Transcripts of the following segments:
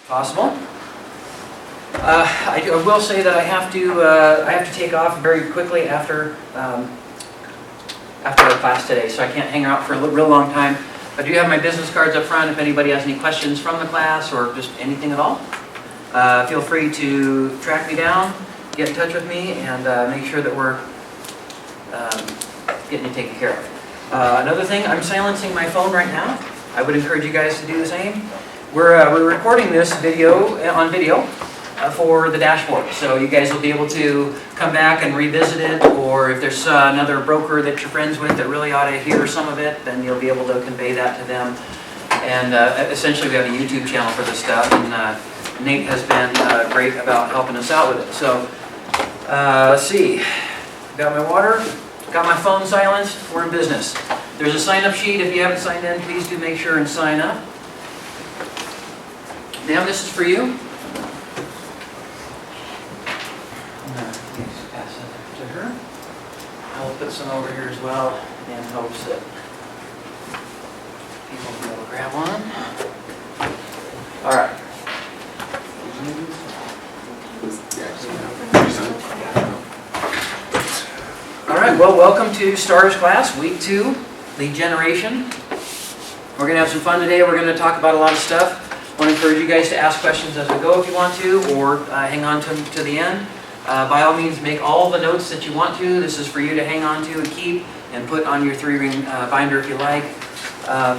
Possible. I will say that I have to take off very quickly after the class today, so I can't hang out for a real long time. I do have my business cards up front if anybody has any questions from the class or just anything at all. Feel free to track me down, get in touch with me, and make sure that we're getting you taken care of. Another thing, I'm silencing my phone right now. I would encourage you guys to do the same. We're recording this video on video for the dashboard, so you guys will be able to come back and revisit it, or if there's another broker that you're friends with that really ought to hear some of it, then you'll be able to convey that to them. And essentially we have a YouTube channel for this stuff, and Nate has been great about helping us out with it. So let's see, got my water, got my phone silenced, we're in business. There's a sign-up sheet. If you haven't signed in, please do make sure and sign up. Ma'am, this is for you. Pass it to her. I'll put some over here as well in hopes that people will be able to grab one. All right. All right, well, welcome to Starters Class, Week 2, Lead Generation. We're going to have some fun today. We're going to talk about a lot of stuff. I want to encourage you guys to ask questions as we go if you want to, or hang on to the end. By all means, make all the notes that you want to. This is for you to hang on to and keep and put on your 3-ring binder if you like.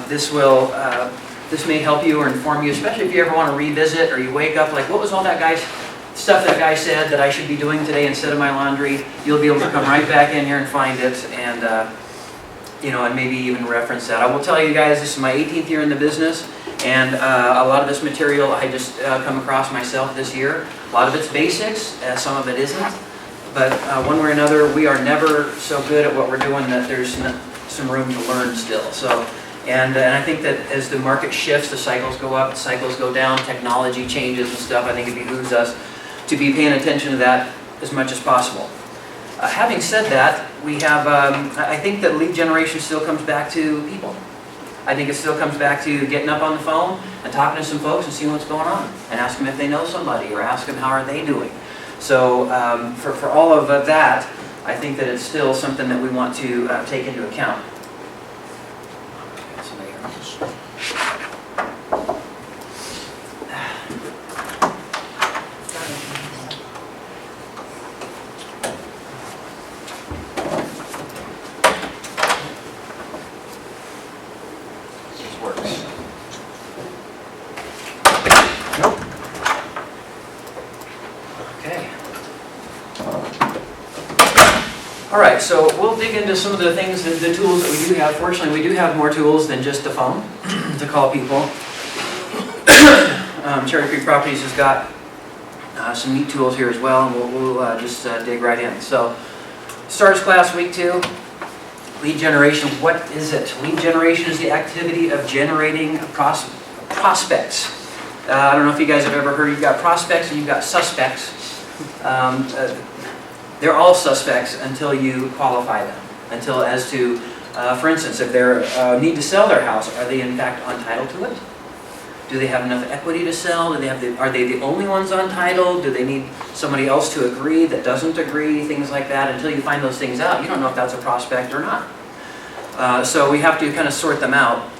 This may help you or inform you, especially if you ever want to revisit or you wake up like, what was all that stuff that guy said that I should be doing today instead of my laundry? You'll be able to come right back in here and find it, and and maybe even reference that. I will tell you guys, this is my 18th year in the business, and a lot of this material I just come across myself this year. A lot of it's basics, some of it isn't, but one way or another, we are never so good at what we're doing that there's some room to learn still. So, and I think that as the market shifts, the cycles go up, the cycles go down, technology changes and stuff. I think it behooves us to be paying attention to that as much as possible. Having said that, we have, I think that lead generation still comes back to people. I think it still comes back to getting up on the phone and talking to some folks and seeing what's going on, and ask them if they know somebody, or ask them how are they doing. So for all of that, I think that it's still something that we want to take into account. All right, so we'll dig into some of the things, the tools that we do have. Fortunately, we do have more tools than just the phone to call people. Cherry Creek Properties has got some neat tools here as well, and we'll just dig right in. So, Starters Class, Week 2, lead generation. What is it? Lead generation is the activity of generating prospects. I don't know if you guys have ever heard, you've got prospects and you've got suspects. They're all suspects until you qualify them. Until as to, for instance, if they need to sell their house, are they in fact entitled to it? Do they have enough equity to sell? Are they the only ones on title? Do they need somebody else to agree that doesn't agree? Things like that. Until you find those things out, you don't know if that's a prospect or not. So we have to kind of sort them out.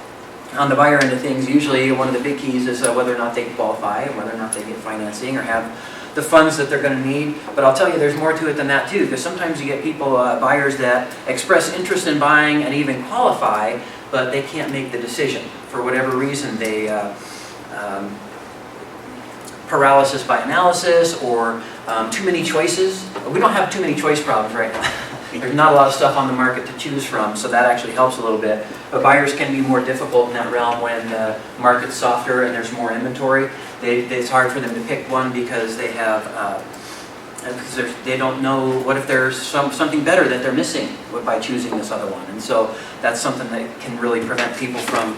On the buyer end of things, usually one of the big keys is whether or not they qualify, whether or not they get financing or have the funds that they're going to need. But I'll tell you, there's more to it than that too, because sometimes you get people, buyers that express interest in buying and even qualify, but they can't make the decision. For whatever reason, they paralysis by analysis, or too many choices. We don't have too many choice problems right now. There's not a lot of stuff on the market to choose from, so that actually helps a little bit. But buyers can be more difficult in that realm when the market's softer and there's more inventory. It's hard for them to pick one because they have, they don't know what if there's something better that they're missing by choosing this other one. And so that's something that can really prevent people from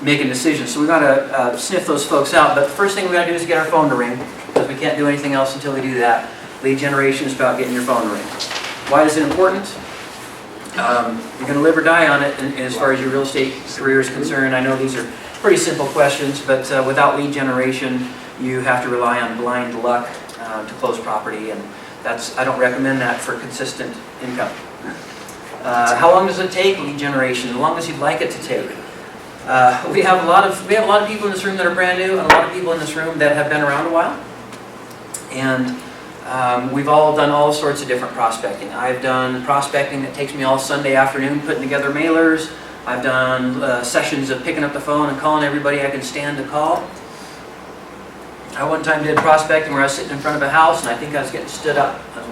making decisions. So we've got to sniff those folks out. But the first thing we got to do is get our phone to ring, because we can't do anything else until we do that. Lead generation is about getting your phone to ring. Why is it important? You're going to live or die on it as far as your real estate career is concerned. I know these are pretty simple questions, but without lead generation, you have to rely on blind luck to close property, and I don't recommend that for consistent income. How long does it take lead generation? As long as you'd like it to take. We have a lot of people in this room that are brand new, and a lot of people in this room that have been around a while. And we've all done all sorts of different prospecting. I've done prospecting that takes me all Sunday afternoon putting together mailers. I've done sessions of picking up the phone and calling everybody I can stand to call. I one time did prospecting where I was sitting in front of a house, and I think I was getting stood up. I was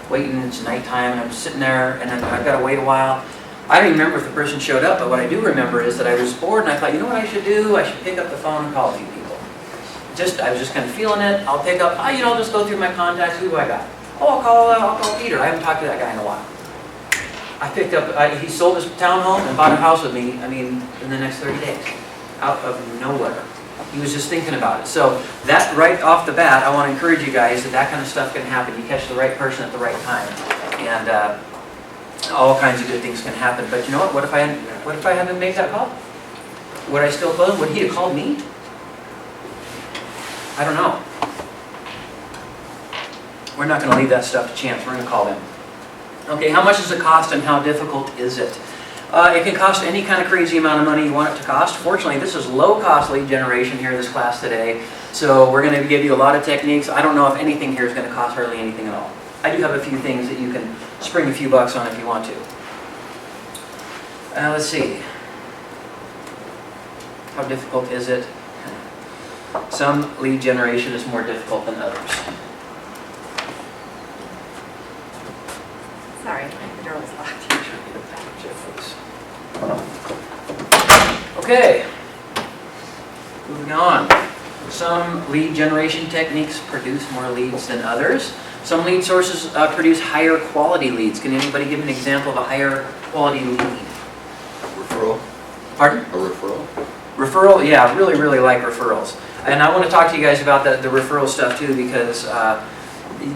waiting, it's nighttime, and I'm sitting there, and I've got to wait a while. I don't even remember if the person showed up, but what I do remember is that I was bored, and I thought, you know what I should do? I should pick up the phone and call a few people. I was just kind of feeling it. I'll pick up, I'll just go through my contacts. Who do I got? Oh, I'll call Peter. I haven't talked to that guy in a while. I picked up, he sold his townhome and bought a house with me, in the next 30 days. Out of nowhere. He was just thinking about it. So that right off the bat, I want to encourage you guys that kind of stuff can happen. You catch the right person at the right time. And all kinds of good things can happen. But you know what? What if I hadn't made that call? Would I still close? Would he have called me? I don't know. We're not going to leave that stuff to chance. We're going to call them. Okay, how much does it cost and how difficult is it? It can cost any kind of crazy amount of money you want it to cost. Fortunately, this is low-cost lead generation here in this class today. So we're going to give you a lot of techniques. I don't know if anything here is going to cost hardly anything at all. I do have a few things that you can spring a few bucks on if you want to. Let's see. How difficult is it? Some lead generation is more difficult than others. Sorry, the door was locked. Okay, moving on. Some lead generation techniques produce more leads than others. Some lead sources produce higher quality leads. Can anybody give an example of a higher quality lead? Referral. Pardon? A referral. Referral, yeah, really, really like referrals. And I want to talk to you guys about the referral stuff too, because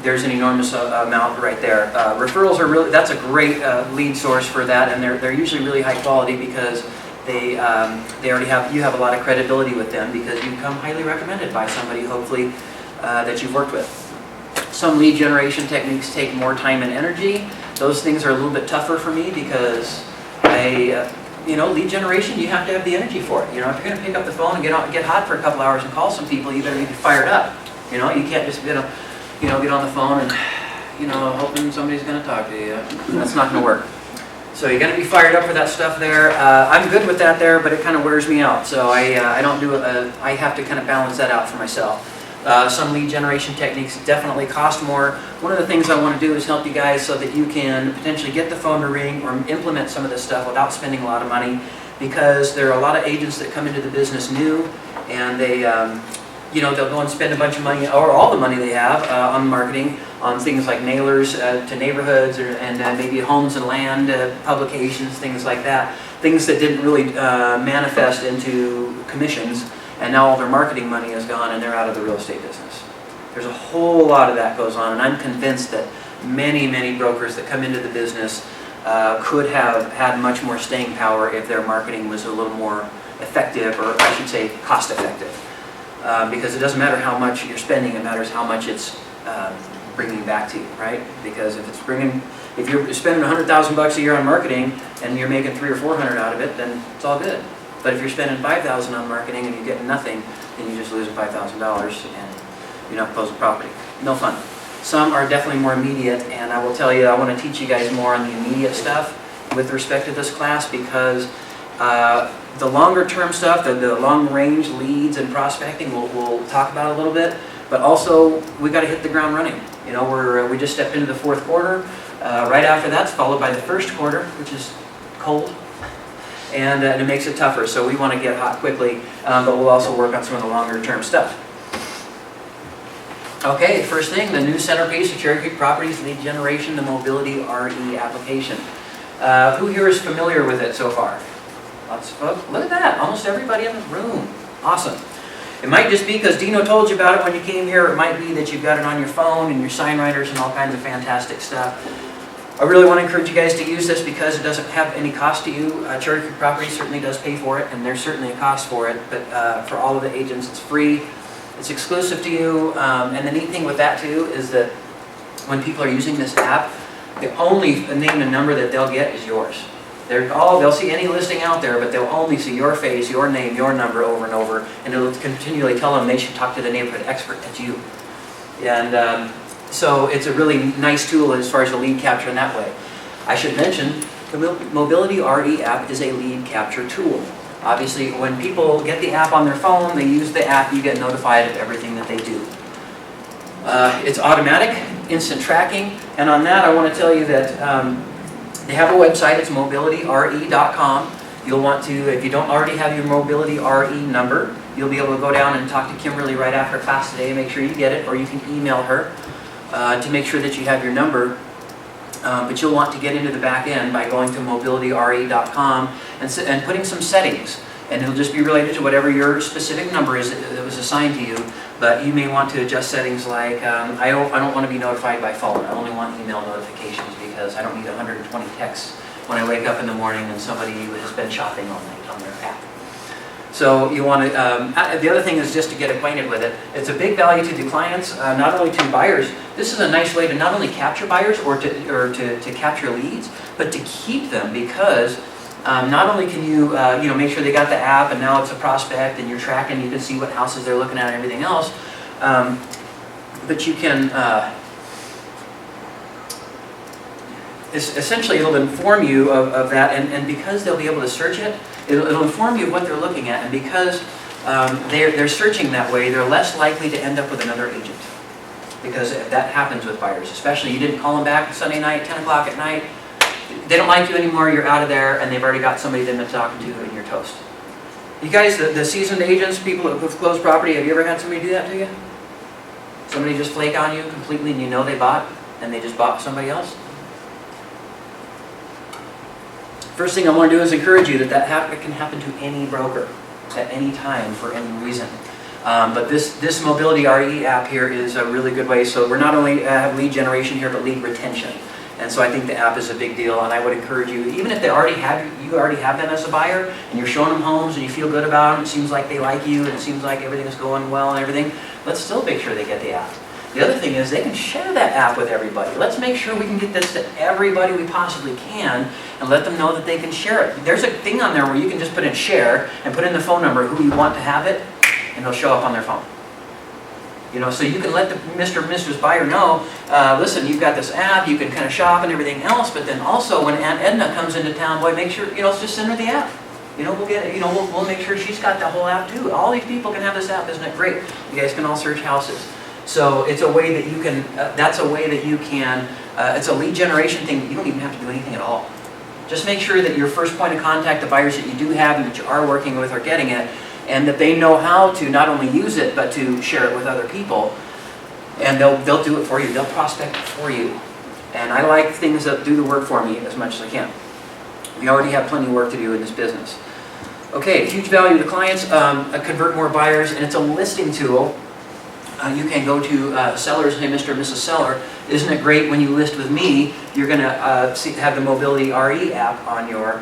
there's an enormous amount right there. Referrals are that's a great lead source for that, and they're usually really high quality because you have a lot of credibility with them because you become highly recommended by somebody, hopefully, that you've worked with. Some lead generation techniques take more time and energy. Those things are a little bit tougher for me because lead generation, you have to have the energy for it. If you're going to pick up the phone and get hot for a couple hours and call some people, you better be fired up. You can't just get on the phone and hoping somebody's going to talk to you. That's not going to work. So you're going to be fired up for that stuff there. I'm good with that there, but it kind of wears me out. So I don't do it. I have to kind of balance that out for myself. Some lead generation techniques definitely cost more. One of the things I want to do is help you guys so that you can potentially get the phone to ring or implement some of this stuff without spending a lot of money, because there are a lot of agents that come into the business new, and they they'll go and spend a bunch of money, or all the money they have, on marketing, on things like mailers to neighborhoods, and maybe homes and land publications, things like that. Things that didn't really manifest into commissions, and now all their marketing money is gone and they're out of the real estate business. There's a whole lot of that goes on, and I'm convinced that many, many brokers that come into the business could have had much more staying power if their marketing was a little more effective, or I should say cost effective. Because it doesn't matter how much you're spending, it matters how much it's bringing back to you, right? Because if you're spending $100,000 a year on marketing and you're making $300 or $400 out of it, then it's all good. But if you're spending $5,000 on marketing and you're getting nothing, then you're just losing $5,000 and you're not closing property. No fun. Some are definitely more immediate, and I will tell you, I want to teach you guys more on the immediate stuff with respect to this class, because the longer term stuff, the long range leads and prospecting, we'll talk about a little bit. But also, we got to hit the ground running. We just stepped into the fourth quarter. Right after that's followed by the first quarter, which is cold, and it makes it tougher. So we want to get hot quickly, but we'll also work on some of the longer term stuff. Okay, first thing, the new centerpiece of Cherry Creek Properties lead generation, the Mobility RE application. Who here is familiar with it so far? Lots of folks. Look at that, almost everybody in the room. Awesome. It might just be because Dino told you about it when you came here. It might be that you've got it on your phone and your sign writers and all kinds of fantastic stuff. I really want to encourage you guys to use this because it doesn't have any cost to you. Cherry Creek Properties certainly does pay for it, and there's certainly a cost for it, but for all of the agents it's free. It's exclusive to you, and the neat thing with that too is that when people are using this app, the only name and number that they'll get is yours. They'll see any listing out there, but they'll only see your face, your name, your number over and over, and it'll continually tell them they should talk to the neighborhood expert. That's you. And so it's a really nice tool as far as the lead capture in that way. I should mention, the Mobility RE app is a lead capture tool. Obviously, when people get the app on their phone, they use the app, you get notified of everything that they do. It's automatic, instant tracking, and on that I want to tell you that they have a website, it's mobilityre.com. You'll want to, if you don't already have your Mobility RE number, you'll be able to go down and talk to Kimberly right after class today and make sure you get it, or you can email her to make sure that you have your number. But you'll want to get into the back end by going to mobilityre.com and putting some settings. And it'll just be related to whatever your specific number is that was assigned to you. But you may want to adjust settings like, I don't want to be notified by phone. I only want email notifications because I don't need 120 texts when I wake up in the morning and somebody has been shopping all night on their app. So you want to, the other thing is just to get acquainted with it. It's a big value to the clients, not only to buyers. This is a nice way to not only capture buyers or to capture leads, but to keep them, because not only can you make sure they got the app and now it's a prospect and you're tracking, you can see what houses they're looking at and everything else, but you can essentially it'll inform you of that, and because they'll be able to search it, it'll inform you of what they're looking at, and because they're searching that way, they're less likely to end up with another agent. Because that happens with buyers, especially you didn't call them back Sunday night, 10 o'clock at night, they don't like you anymore, you're out of there, and they've already got somebody they've been talking to, and you're toast. You guys, the seasoned agents, people who've closed property, have you ever had somebody do that to you? Somebody just flake on you completely and you know they bought, and they just bought somebody else? First thing I want to do is encourage you that can happen to any broker at any time for any reason. But this Mobility RE app here is a really good way. So we're not only have lead generation here, but lead retention. And so I think the app is a big deal, and I would encourage you, even if you already have them as a buyer, and you're showing them homes and you feel good about them, it seems like they like you, and it seems like everything is going well and everything, let's still make sure they get the app. The other thing is they can share that app with everybody. Let's make sure we can get this to everybody we possibly can and let them know that they can share it. There's a thing on there where you can just put in share and put in the phone number who you want to have it, and it'll show up on their phone. So you can let the Mr. and Mrs. buyer know, listen, you've got this app, you can kind of shop and everything else, but then also when Aunt Edna comes into town, boy, make sure, just send her the app. We'll get it, we'll make sure she's got the whole app too. All these people can have this app, isn't it great? You guys can all search houses. So it's a way that you can, it's a lead generation thing. You don't even have to do anything at all. Just make sure that your first point of contact, the buyers that you do have and that you are working with are getting it, and that they know how to not only use it, but to share it with other people. And they'll do it for you. They'll prospect for you. And I like things that do the work for me as much as I can. We already have plenty of work to do in this business. Okay, huge value to clients, convert more buyers, and it's a listing tool. You can go to sellers, hey, Mr. and Mrs. Seller, isn't it great when you list with me, you're going to have the Mobility RE app on your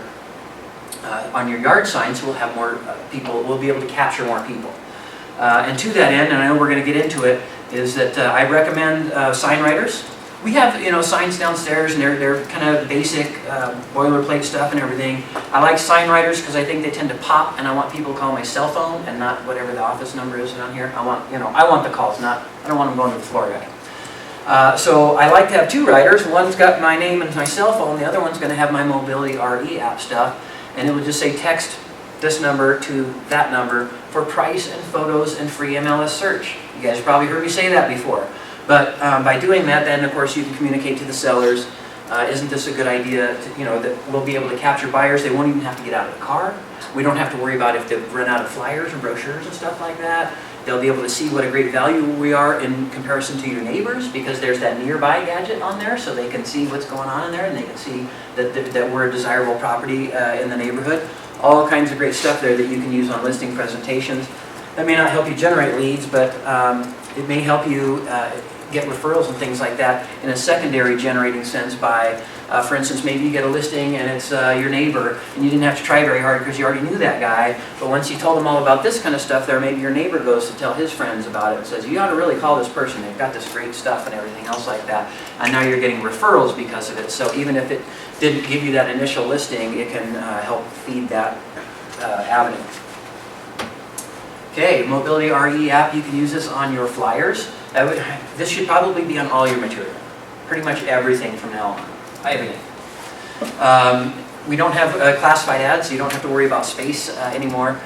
yard sign, so we'll have more people, we'll be able to capture more people. And to that end, and I know we're going to get into it, is that I recommend sign writers. We have signs downstairs, and they're kind of basic boilerplate stuff and everything. I like sign writers because I think they tend to pop, and I want people to call my cell phone and not whatever the office number is down here. I want the calls, I don't want them going to the floor guy. So I like to have two writers. One's got my name and my cell phone. The other one's going to have my Mobility RE app stuff, and it would just say text this number to that number for price and photos and free MLS search. You guys probably heard me say that before. But by doing that, then of course you can communicate to the sellers, isn't this a good idea, that we'll be able to capture buyers. They won't even have to get out of the car. We don't have to worry about if they've run out of flyers and brochures and stuff like that. They'll be able to see what a great value we are in comparison to your neighbors, because there's that nearby gadget on there, so they can see what's going on in there, and they can see that we're a desirable property in the neighborhood. All kinds of great stuff there that you can use on listing presentations. That may not help you generate leads, but it may help you get referrals and things like that in a secondary generating sense by, for instance, maybe you get a listing and it's your neighbor and you didn't have to try very hard because you already knew that guy, but once you told them all about this kind of stuff there, maybe your neighbor goes to tell his friends about it and says, you ought to really call this person, they've got this great stuff and everything else like that, and now you're getting referrals because of it. So even if it didn't give you that initial listing, it can help feed that avenue. Okay, Mobility RE app, you can use this on your flyers. This should probably be on all your material. Pretty much everything from now on. Everything. We don't have classified ads, so you don't have to worry about space anymore.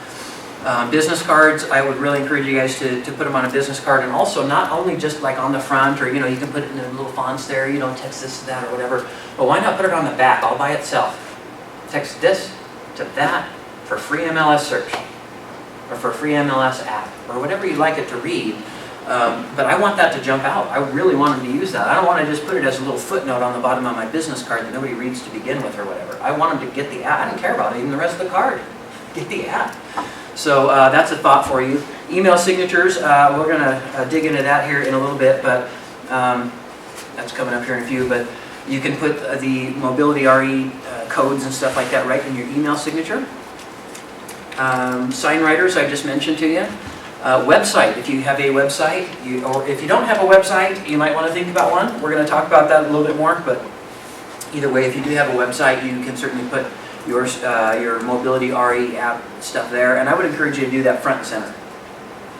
Business cards, I would really encourage you guys to put them on a business card, and also not only just like on the front, or you can put it in the little fonts there, text this to that or whatever, but why not put it on the back all by itself? Text this to that for free MLS search, or for free MLS app, or whatever you'd like it to read. But I want that to jump out. I really want them to use that. I don't want to just put it as a little footnote on the bottom of my business card that nobody reads to begin with or whatever. I want them to get the app. I don't care about even the rest of the card. Get the app. So that's a thought for you. Email signatures, we're going to dig into that here in a little bit, but that's coming up here in a few. But you can put the Mobility RE codes and stuff like that right in your email signature. Sign writers, I just mentioned to you. Website, if you have a website, or if you don't have a website, you might want to think about one. We're going to talk about that a little bit more, but either way, if you do have a website, you can certainly put your Mobility RE app stuff there, and I would encourage you to do that front and center,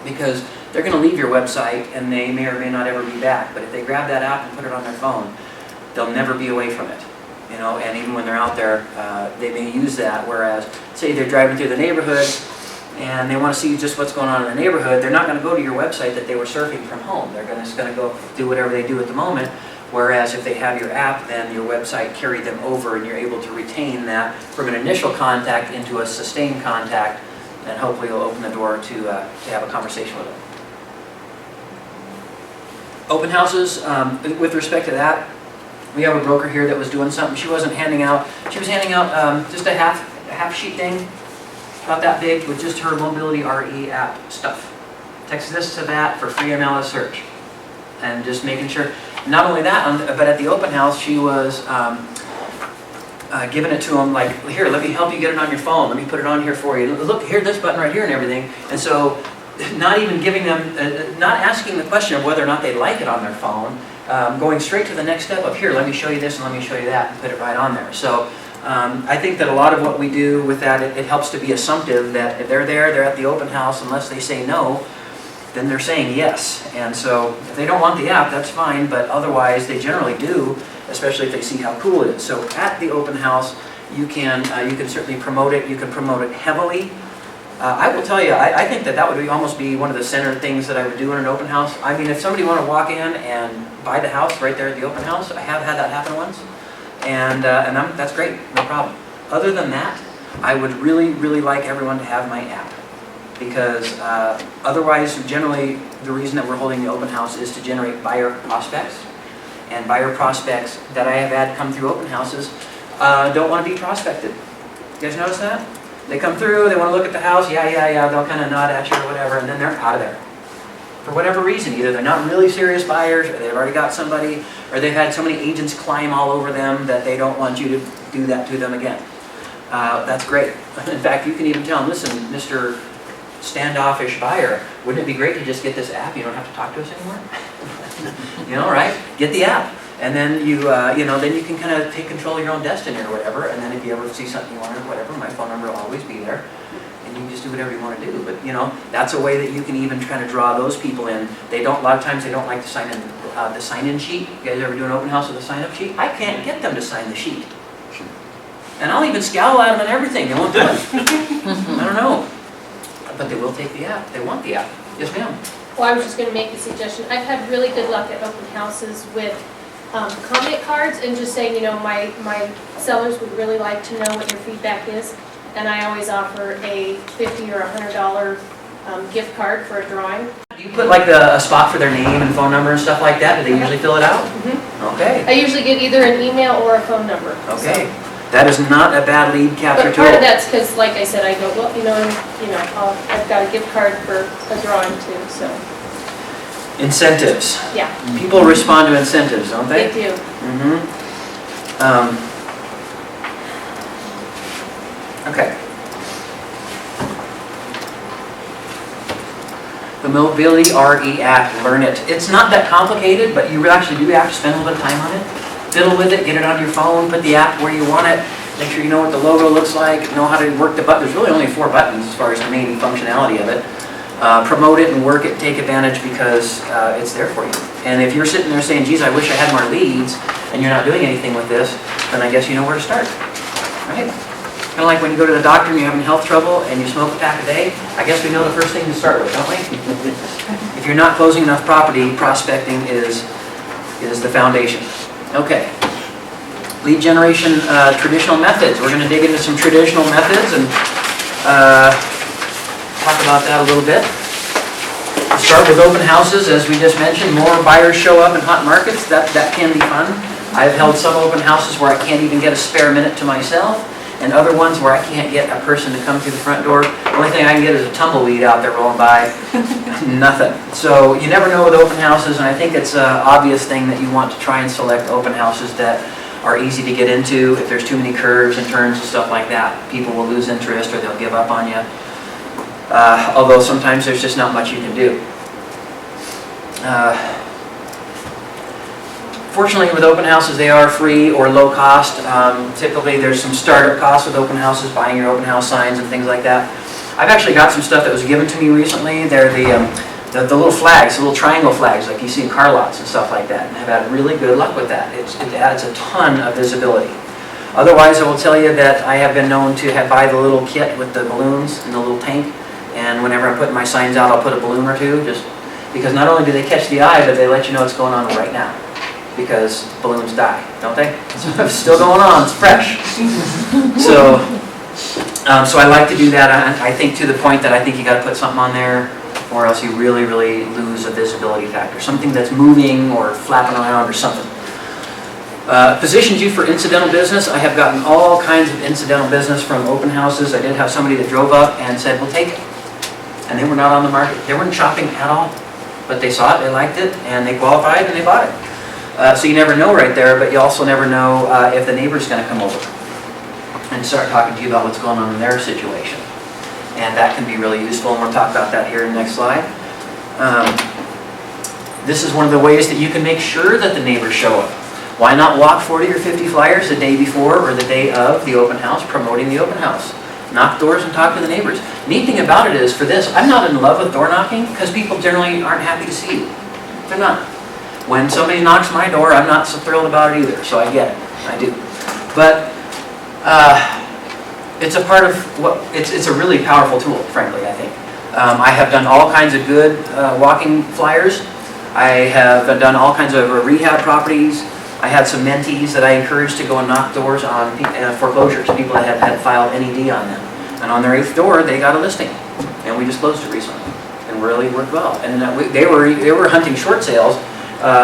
because they're going to leave your website and they may or may not ever be back, but if they grab that app and put it on their phone, they'll never be away from it. And even when they're out there, they may use that, whereas, say they're driving through the neighborhood, and they want to see just what's going on in the neighborhood, they're not going to go to your website that they were surfing from home. They're just going to go do whatever they do at the moment. Whereas if they have your app, then your website carried them over and you're able to retain that from an initial contact into a sustained contact, and hopefully you'll open the door to have a conversation with them. Open houses, with respect to that, we have a broker here that was doing something. She wasn't handing out, she was handing out just a half sheet thing, about that big, with just her Mobility RE app stuff. Text this to that for free MLS search. And just making sure, not only that, but at the open house, she was giving it to them like, here, let me help you get it on your phone. Let me put it on here for you. Look, here, this button right here and everything. And so, not even giving them, not asking the question of whether or not they like it on their phone, going straight to the next step of, here, let me show you this and let me show you that, and put it right on there. So, I think that a lot of what we do with that, it helps to be assumptive that if they're there, they're at the open house, unless they say no, then they're saying yes. And so if they don't want the app, that's fine, but otherwise they generally do, especially if they see how cool it is. So at the open house, you can certainly promote it. You can promote it heavily. I will tell you, I think that would almost be one of the center things that I would do in an open house. I mean, if somebody wanted to walk in and buy the house right there at the open house, I have had that happen once. And that's great, no problem. Other than that, I would really, really like everyone to have my app, because otherwise, generally, the reason that we're holding the open house is to generate buyer prospects. And buyer prospects that I have had come through open houses don't want to be prospected. You guys notice that? They come through, they want to look at the house, yeah, they'll kind of nod at you or whatever, and then they're out of there. For whatever reason, either they're not really serious buyers, or they've already got somebody, or they've had so many agents climb all over them that they don't want you to do that to them again. That's great. In fact, you can even tell them, listen, Mr. Standoffish buyer, wouldn't it be great to just get this app? You don't have to talk to us anymore. Right? Get the app. And then then you can kind of take control of your own destiny or whatever. And then if you ever see something you want or whatever, my phone number will always be there. And you can just do whatever you want to do. But, that's a way that you can even kind of draw those people in. A lot of times they don't like to sign in the sign-in sheet. You guys ever do an open house with a sign-up sheet? I can't get them to sign the sheet. And I'll even scowl at them and everything. They won't do it. I don't know. But they will take the app. They want the app. Yes, ma'am. Well, I was just going to make a suggestion. I've had really good luck at open houses with comment cards and just saying, my sellers would really like to know what your feedback is. And I always offer a $50 or $100 gift card for a drawing. Do you put like a spot for their name and phone number and stuff like that? Do they usually fill it out? Mm-hmm. Okay. I usually get either an email or a phone number. Okay. That is not a bad lead capture But tool. part of that's because, like I said, I go, well, I've got a gift card for a drawing too, so. Incentives. Yeah, People respond to incentives, don't they they? do. Okay. The Mobility RE Act, learn it. It's not that complicated, but you actually do have to spend a little bit of time on it. Fiddle with it, get it on your phone, put the app where you want it, make sure you know what the logo looks like, know how to work the button. There's really only 4 buttons as far as the main functionality of it. Promote it and work it, take advantage because it's there for you. And if you're sitting there saying, geez, I wish I had more leads, and you're not doing anything with this, then I guess you know where to start, right? Kind of like when you go to the doctor and you're having health trouble and you smoke a pack a day, I guess we know the first thing to start with, don't we? If you're not closing enough property, prospecting is the foundation. Okay. Lead generation, traditional methods. We're going to dig into some traditional methods and talk about that a little bit. We'll start with open houses, as we just mentioned. More buyers show up in hot markets. That can be fun. I've held some open houses where I can't even get a spare minute to myself, and other ones where I can't get a person to come through the front door. The only thing I can get is a tumbleweed out there rolling by. Nothing. So you never know with open houses, and I think it's an obvious thing that you want to try and select open houses that are easy to get into. If there's too many curves and turns and stuff like that, people will lose interest or they'll give up on you. Although sometimes there's just not much you can do. Fortunately, with open houses, they are free or low cost. Typically, there's some startup costs with open houses, buying your open house signs and things like that. I've actually got some stuff that was given to me recently. They're the little flags, the little triangle flags like you see in car lots and stuff like that. And I've had really good luck with that. It adds a ton of visibility. Otherwise, I will tell you that I have been known to buy the little kit with the balloons and the little tank. And whenever I'm putting my signs out, I'll put a balloon or two, just because not only do they catch the eye, but they let you know what's going on right now. Because balloons die, don't they? It's still going on, it's fresh. So I like to do that. I think to the point that I think you got to put something on there, or else you really, really lose a visibility factor. Something that's moving or flapping around or something. Positions you for incidental business. I have gotten all kinds of incidental business from open houses. I did have somebody that drove up and said, we'll take it. And they were not on the market. They weren't shopping at all. But they saw it, they liked it, and they qualified and they bought it. So you never know right there, but you also never know if the neighbor's going to come over and start talking to you about what's going on in their situation. And that can be really useful, and we'll talk about that here in the next slide. This is one of the ways that you can make sure that the neighbors show up. Why not walk 40 or 50 flyers the day before or the day of the open house, promoting the open house? Knock doors and talk to the neighbors. Neat thing about it is, for this, I'm not in love with door knocking because people generally aren't happy to see you. They're not. When somebody knocks my door, I'm not so thrilled about it either, so I get it. I do. But it's a part of what, it's a really powerful tool, frankly, I think. I have done all kinds of good walking flyers. I have done all kinds of rehab properties. I had some mentees that I encouraged to go and knock doors on foreclosures, people that had filed NED on them. And on their 8th door, they got a listing. And we just closed it recently. And really worked well. And they were hunting short sales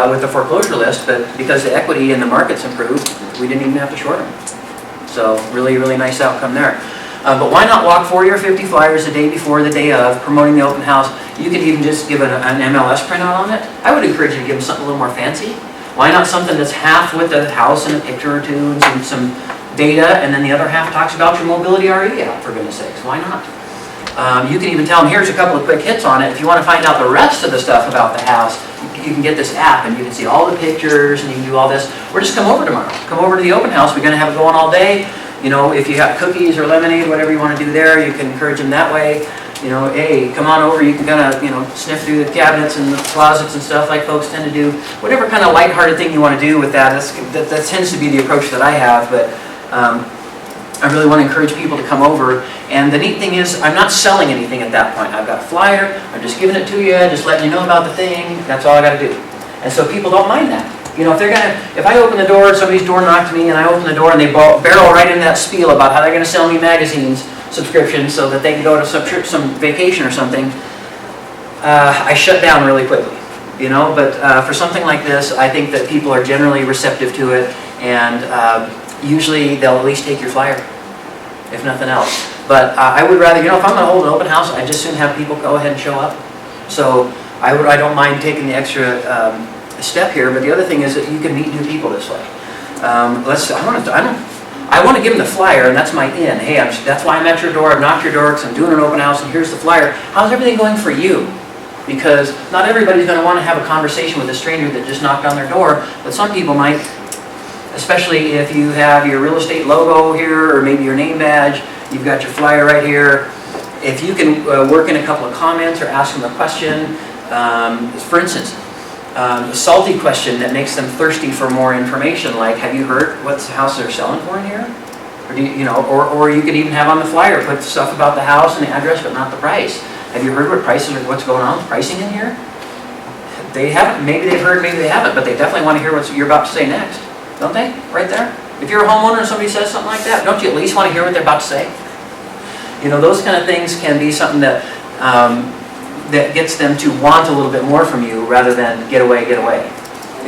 with the foreclosure list, but because the equity in the market's improved, we didn't even have to short them. So really, really nice outcome there. But why not walk 40 or 50 flyers the day before, the day of, promoting the open house? You could even just give an MLS printout on it. I would encourage you to give them something a little more fancy. Why not something that's half with the house and a picture or two and some data, and then the other half talks about your Mobility RE app, for goodness sakes. Why not? You can even tell them, here's a couple of quick hits on it. If you want to find out the rest of the stuff about the house, you can get this app and you can see all the pictures and you can do all this. Or just come over tomorrow. Come over to the open house. We're going to have it going all day. You know, if you got cookies or lemonade, whatever you want to do there, you can encourage them that way. You know, hey, come on over. You can kind of, sniff through the cabinets and the closets and stuff like folks tend to do. Whatever kind of lighthearted thing you want to do with that, that tends to be the approach that I have. But I really want to encourage people to come over. And the neat thing is, I'm not selling anything at that point. I've got a flyer. I'm just giving it to you, just letting you know about the thing. That's all I got to do. And so people don't mind that. You know, if I open the door, somebody's door knocked me, and I open the door, and they barrel right into that spiel about how they're going to sell me magazines subscriptions so that they can go to some vacation or something, I shut down really quickly. You know, but for something like this, I think that people are generally receptive to it, and usually they'll at least take your flyer, if nothing else. But I would rather, if I'm going to hold an open house, I'd just soon have people go ahead and show up. So I don't mind taking the extra step here, but the other thing is that you can meet new people this way. I want to give them the flyer, and that's my in. Hey, that's why I'm at your door. I've knocked your door because I'm doing an open house, and here's the flyer. How's everything going for you? Because not everybody's going to want to have a conversation with a stranger that just knocked on their door, but some people might, especially if you have your real estate logo here, or maybe your name badge, you've got your flyer right here. If you can work in a couple of comments or ask them a question, for instance, a salty question that makes them thirsty for more information, like, have you heard what's the house they're selling for in here? Or, or you could even have on the flyer, put stuff about the house and the address, but not the price. Have you heard what prices or what's going on with pricing in here? They haven't, maybe they've heard, maybe they haven't, but they definitely want to hear what you're about to say next, don't they? Right there? If you're a homeowner and somebody says something like that, don't you at least want to hear what they're about to say? Those kind of things can be something that that gets them to want a little bit more from you rather than get away, get away.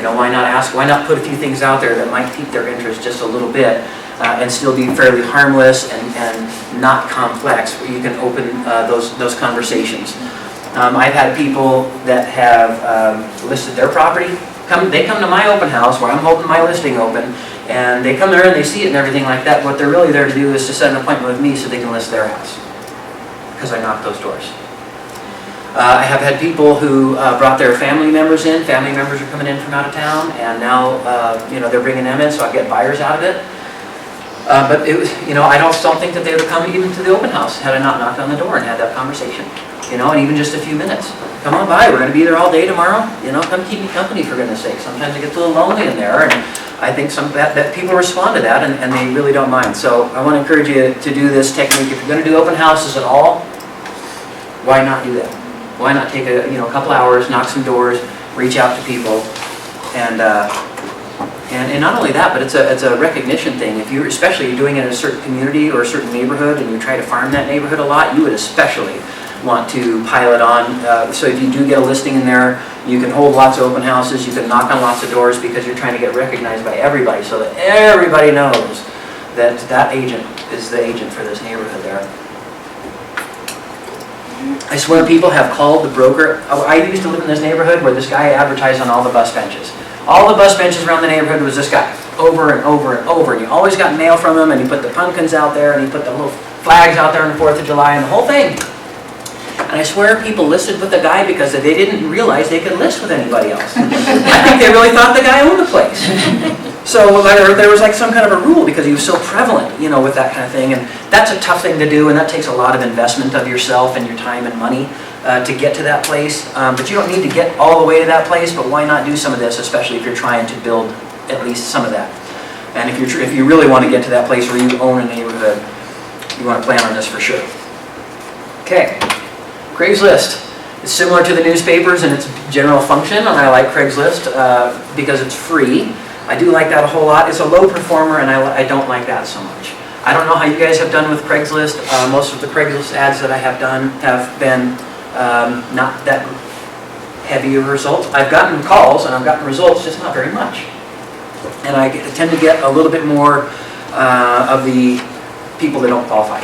Why not ask, why not put a few things out there that might pique their interest just a little bit and still be fairly harmless and not complex, where you can open those conversations. I've had people that have listed their property. They come to my open house where I'm holding my listing open, and they come there and they see it and everything like that. What they're really there to do is to set an appointment with me so they can list their house, because I knocked those doors. I have had people who brought their family members in. Family members are coming in from out of town, and now they're bringing them in, so I get buyers out of it. But it was, I don't think that they would have come even to the open house had I not knocked on the door and had that conversation. And even just a few minutes. Come on by, we're going to be there all day tomorrow. Come keep me company, for goodness sake. Sometimes it gets a little lonely in there, and I think that people respond to that, and they really don't mind. So I want to encourage you to do this technique. If you're going to do open houses at all, why not do that? Why not take a couple hours, knock some doors, reach out to people, and not only that, but it's a recognition thing. If you're doing it in a certain community or a certain neighborhood, and you try to farm that neighborhood a lot, you would especially want to pile it on. So if you do get a listing in there, you can hold lots of open houses, you can knock on lots of doors, because you're trying to get recognized by everybody, so that everybody knows that that agent is the agent for this neighborhood there. I swear people have called the broker. I used to live in this neighborhood where this guy advertised on all the bus benches. All the bus benches around the neighborhood was this guy, over and over and over. And you always got mail from him, and he put the pumpkins out there, and he put the little flags out there on the 4th of July, and the whole thing. And I swear people listed with the guy because they didn't realize they could list with anybody else. I think they really thought the guy owned the place. So there was like some kind of a rule because he was so prevalent, with that kind of thing. And that's a tough thing to do, and that takes a lot of investment of yourself and your time and money to get to that place. But you don't need to get all the way to that place, but why not do some of this, especially if you're trying to build at least some of that. And if you really want to get to that place where you own a neighborhood, you want to plan on this for sure. Okay. Craigslist. It's similar to the newspapers in its general function, and I like Craigslist because it's free. I do like that a whole lot. It's a low performer, and I don't like that so much. I don't know how you guys have done with Craigslist. Most of the Craigslist ads that I have done have been not that heavy of results. I've gotten calls and I've gotten results, just not very much. And I tend to get a little bit more of the people that don't qualify.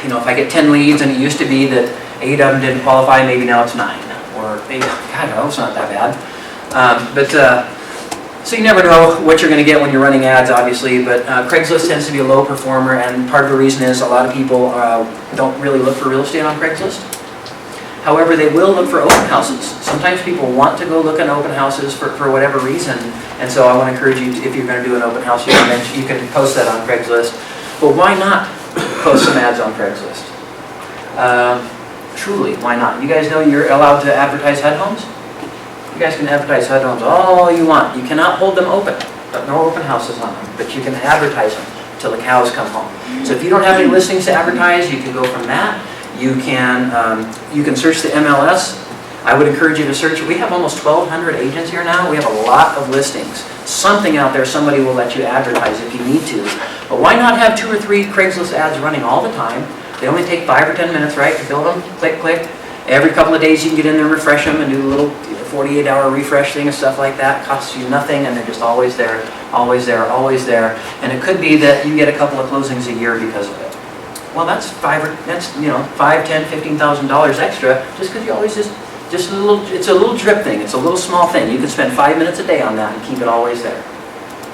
If I get 10 leads, and it used to be that 8 of them didn't qualify, maybe now it's 9. Or 8, I don't know, it's not that bad. So you never know what you're going to get when you're running ads, obviously, but Craigslist tends to be a low performer, and part of the reason is a lot of people don't really look for real estate on Craigslist. However, they will look for open houses. Sometimes people want to go look at open houses for whatever reason, and so I want to encourage you, if you're going to do an open house, you can post that on Craigslist. But why not post some ads on Craigslist? Truly, why not? You guys know you're allowed to advertise HUD homes? You guys can advertise HUD homes all you want. You cannot hold them open, but no open houses on them. But you can advertise them till the cows come home. So if you don't have any listings to advertise, you can go from that. You can search the MLS. I would encourage you to search. We have almost 1,200 agents here now. We have a lot of listings. Something out there, somebody will let you advertise if you need to. But why not have 2 or 3 Craigslist ads running all the time? They only take 5 or 10 minutes, right, to build them. Click, click. Every couple of days you can get in there, refresh them, and do a little 48-hour refresh thing and stuff like that. It costs you nothing, and they're just always there, always there, always there. And it could be that you get a couple of closings a year because of it. Well, that's $5,000, $10,000, $15,000 extra just because you always just Just a little, it's a little drip thing. It's a little small thing. You can spend 5 minutes a day on that and keep it always there.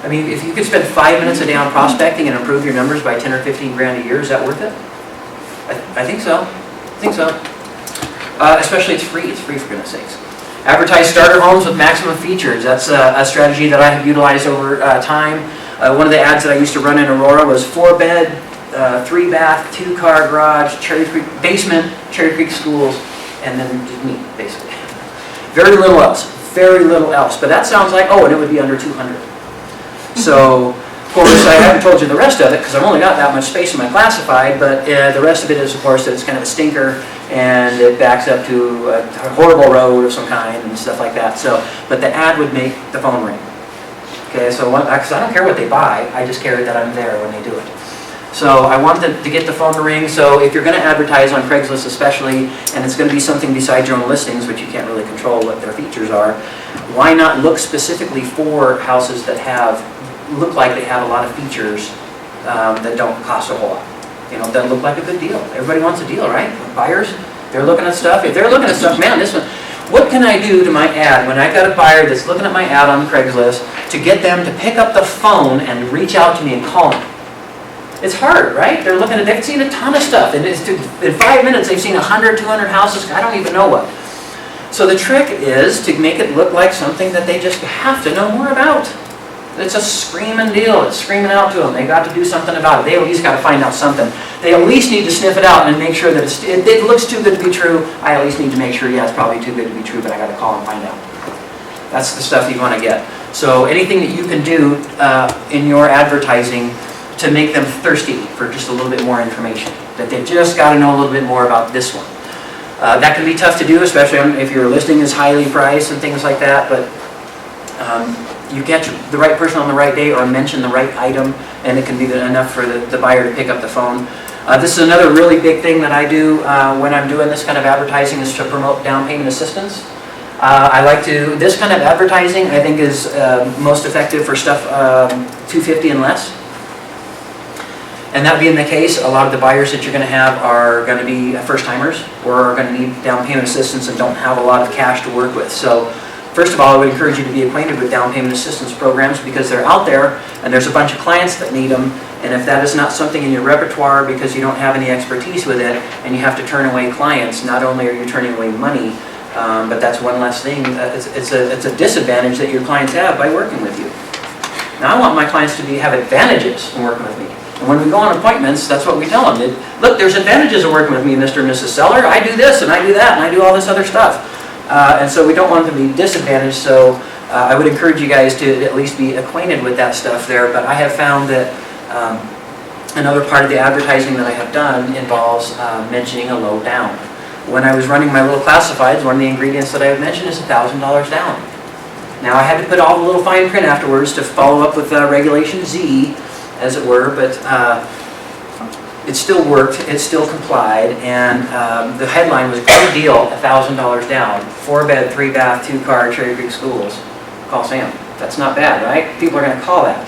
I mean, if you could spend 5 minutes a day on prospecting and improve your numbers by 10 or 15 grand a year, is that worth it? I think so. I think so. Especially it's free. It's free, for goodness sakes. Advertise starter homes with maximum features. That's a strategy that I have utilized over time. One of the ads that I used to run in Aurora was 4-bed, 3-bath, 2-car garage, Cherry Creek basement, Cherry Creek schools, and then just me, basically. Very little else. Very little else. But that sounds like, oh, and it would be under 200. So, of course, I haven't told you the rest of it because I've only got that much space in my classified, but the rest of it is, of course, that it's kind of a stinker and it backs up to a horrible road of some kind and stuff like that. So, but the ad would make the phone ring. Okay, so because I don't care what they buy, I just care that I'm there when they do it. So I want them to get the phone to ring. So if you're going to advertise on Craigslist especially, and it's going to be something besides your own listings, which you can't really control what their features are, why not look specifically for houses that look like they have a lot of features that don't cost a whole lot. You know, that look like a good deal. Everybody wants a deal, right? Buyers, they're looking at stuff. If they're looking at stuff, man, this one, what can I do to my ad when I've got a buyer that's looking at my ad on Craigslist to get them to pick up the phone and reach out to me and call me? It's hard, right? They've seen a ton of stuff. And in 5 minutes, they've seen 100, 200 houses. I don't even know what. So the trick is to make it look like something that they just have to know more about. It's a screaming deal. It's screaming out to them. They got to do something about it. They at least got to find out something. They at least need to sniff it out and make sure that it looks too good to be true. I at least need to make sure, yeah, it's probably too good to be true, but I got to call and find out. That's the stuff you want to get. So anything that you can do in your advertising to make them thirsty for just a little bit more information, that they've just got to know a little bit more about this one. That can be tough to do, especially if your listing is highly priced and things like that, but you catch the right person on the right day or mention the right item, and it can be enough for the buyer to pick up the phone. This is another really big thing that I do when I'm doing this kind of advertising, is to promote down payment assistance. This kind of advertising I think is most effective for stuff $250 and less. And that being the case, a lot of the buyers that you're going to have are going to be first-timers or are going to need down payment assistance and don't have a lot of cash to work with. So first of all, I would encourage you to be acquainted with down payment assistance programs because they're out there and there's a bunch of clients that need them. And if that is not something in your repertoire because you don't have any expertise with it and you have to turn away clients, not only are you turning away money, but that's one less thing. It's a disadvantage that your clients have by working with you. Now I want my clients to have advantages in working with me. And when we go on appointments, that's what we tell them. Look, there's advantages of working with me, Mr. and Mrs. Seller. I do this and I do that and I do all this other stuff. And so we don't want them to be disadvantaged. So I would encourage you guys to at least be acquainted with that stuff there. But I have found that another part of the advertising that I have done involves mentioning a low down. When I was running my little classifieds, one of the ingredients that I would mention is $1,000 down. Now I had to put all the little fine print afterwards to follow up with Regulation Z, as it were, but it still worked, it still complied, and the headline was great deal, $1,000 down, 4-bed, 3-bath, 2-car, Cherry Creek schools. Call Sam. That's not bad, right? People are going to call that.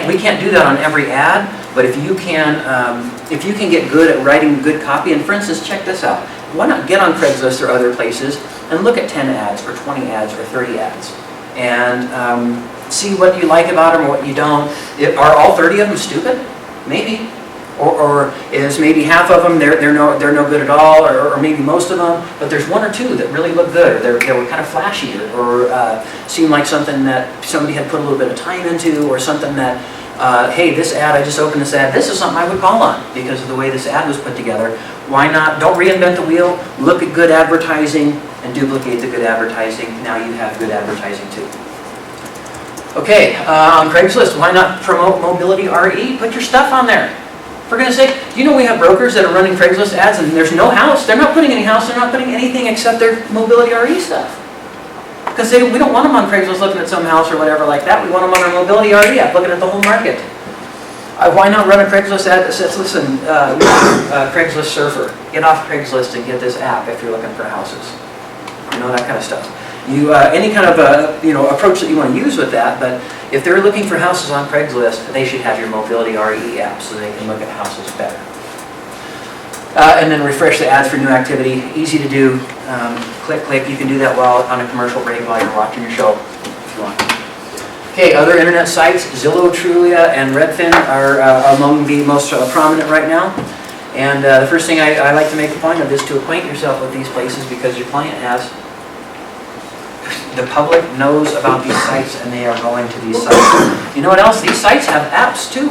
We can't do that on every ad, but if you can get good at writing good copy, and for instance, check this out. Why not get on Craigslist or other places and look at 10 ads or 20 ads or 30 ads and see what you like about them or what you don't. Are all 30 of them stupid? Maybe. Or is maybe half of them they're no good at all, or maybe most of them, but there's one or two that really look good. They were kind of flashy or seem like something that somebody had put a little bit of time into, or something that, hey, this ad, I just opened this ad, this is something I would call on because of the way this ad was put together. Why not? Don't reinvent the wheel. Look at good advertising and duplicate the good advertising. Now you have good advertising too. Okay, on Craigslist, why not promote Mobility RE? Put your stuff on there. For goodness sake, do you know we have brokers that are running Craigslist ads and there's no house? They're not putting any house, they're not putting anything except their Mobility RE stuff. Because we don't want them on Craigslist looking at some house or whatever like that. We want them on our Mobility RE app looking at the whole market. Why not run a Craigslist ad that says, listen, Craigslist surfer, get off Craigslist and get this app if you're looking for houses. You know, that kind of stuff. Any kind of approach that you want to use with that, but if they're looking for houses on Craigslist, they should have your Mobility RE app so they can look at houses better. And then refresh the ads for new activity. Easy to do. Click, click. You can do that while on a commercial break while you're watching your show if you want. Okay, other internet sites, Zillow, Trulia, and Redfin are among the most prominent right now. And the first thing I like to make a point of is to acquaint yourself with these places because your client has, the public knows about these sites and they are going to these sites. You know what else? These sites have apps too.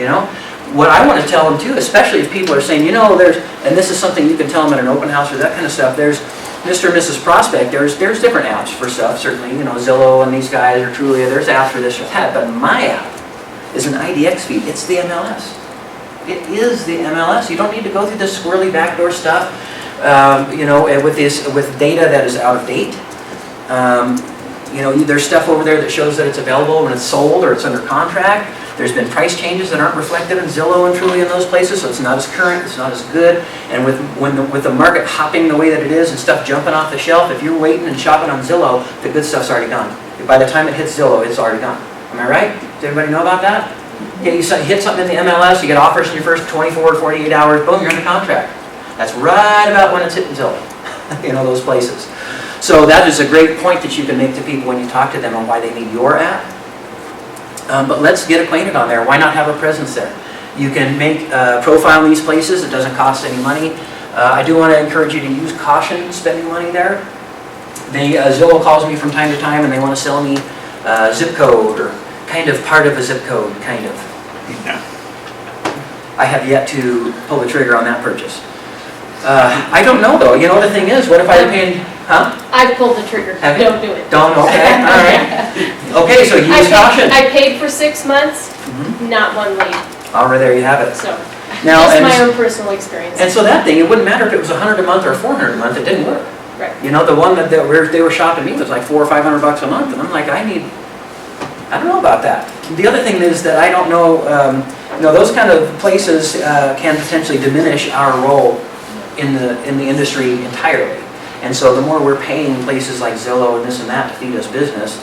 You know? What I want to tell them too, especially if people are saying, you know, there's, and this is something you can tell them at an open house or that kind of stuff, there's Mr. and Mrs. Prospect, there's different apps for stuff, certainly, you know, Zillow and these guys or Trulia, there's apps for this or that, but my app is an IDX feed, it's the MLS. It is the MLS. You don't need to go through this squirrely backdoor stuff, you know, with data that is out of date. You know, there's stuff over there that shows that it's available when it's sold or it's under contract. There's been price changes that aren't reflected in Zillow and Trulia in those places, so it's not as current, it's not as good. And with the market hopping the way that it is and stuff jumping off the shelf, if you're waiting and shopping on Zillow, the good stuff's already gone. By the time it hits Zillow, it's already gone. Am I right? Does everybody know about that? Yeah, you hit something in the MLS, you get offers in your first 24 or 48 hours, boom, you're under contract. That's right about when it's hitting Zillow, you know, those places. So that is a great point that you can make to people when you talk to them on why they need your app. But let's get acquainted on there. Why not have a presence there? You can make a profile in these places. It doesn't cost any money. I do want to encourage you to use caution spending money there. Zillow calls me from time to time and they want to sell me zip code or kind of part of a zip code, kind of. Yeah. I have yet to pull the trigger on that purchase. I don't know though. You know, the thing is, what if I were paying, huh? I've pulled the trigger. Have you? Don't do it. Don't, okay, all right. Okay, so use caution. I paid for 6 months, not one lead, All right, there you have it. so. Now, Just and- my own personal experience. And so that thing, it wouldn't matter if it was $100 a month or $400 a month, it didn't work. Right. You know, the one that they were shopping me was like $400 or $500 a month, and I'm like, I don't know about that. The other thing is that I don't know, you know, those kind of places can potentially diminish our role in the industry entirely. And so the more we're paying places like Zillow and this and that to feed us business,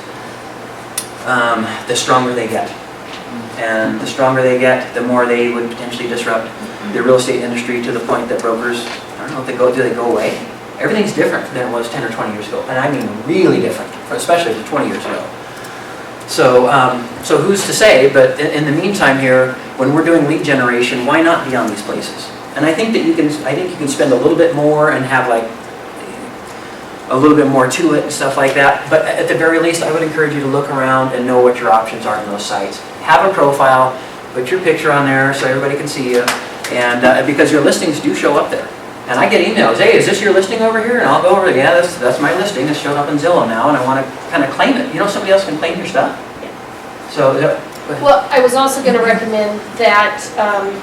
the stronger they get. And the stronger they get, the more they would potentially disrupt the real estate industry to the point that brokers, I don't know if do they go away? Everything's different than it was 10 or 20 years ago. And I mean really different, especially 20 years ago. So, so who's to say, but in the meantime here, when we're doing lead generation, why not be on these places? And I think that you can spend a little bit more and have like a little bit more to it and stuff like that. But at the very least, I would encourage you to look around and know what your options are in those sites. Have a profile, put your picture on there so everybody can see you, and because your listings do show up there. And I get emails, hey, is this your listing over here? And I'll go over there, yeah, that's my listing. It's showing up in Zillow now, and I want to kind of claim it. You know, somebody else can claim your stuff. Yeah. So, Well, I was also going to recommend that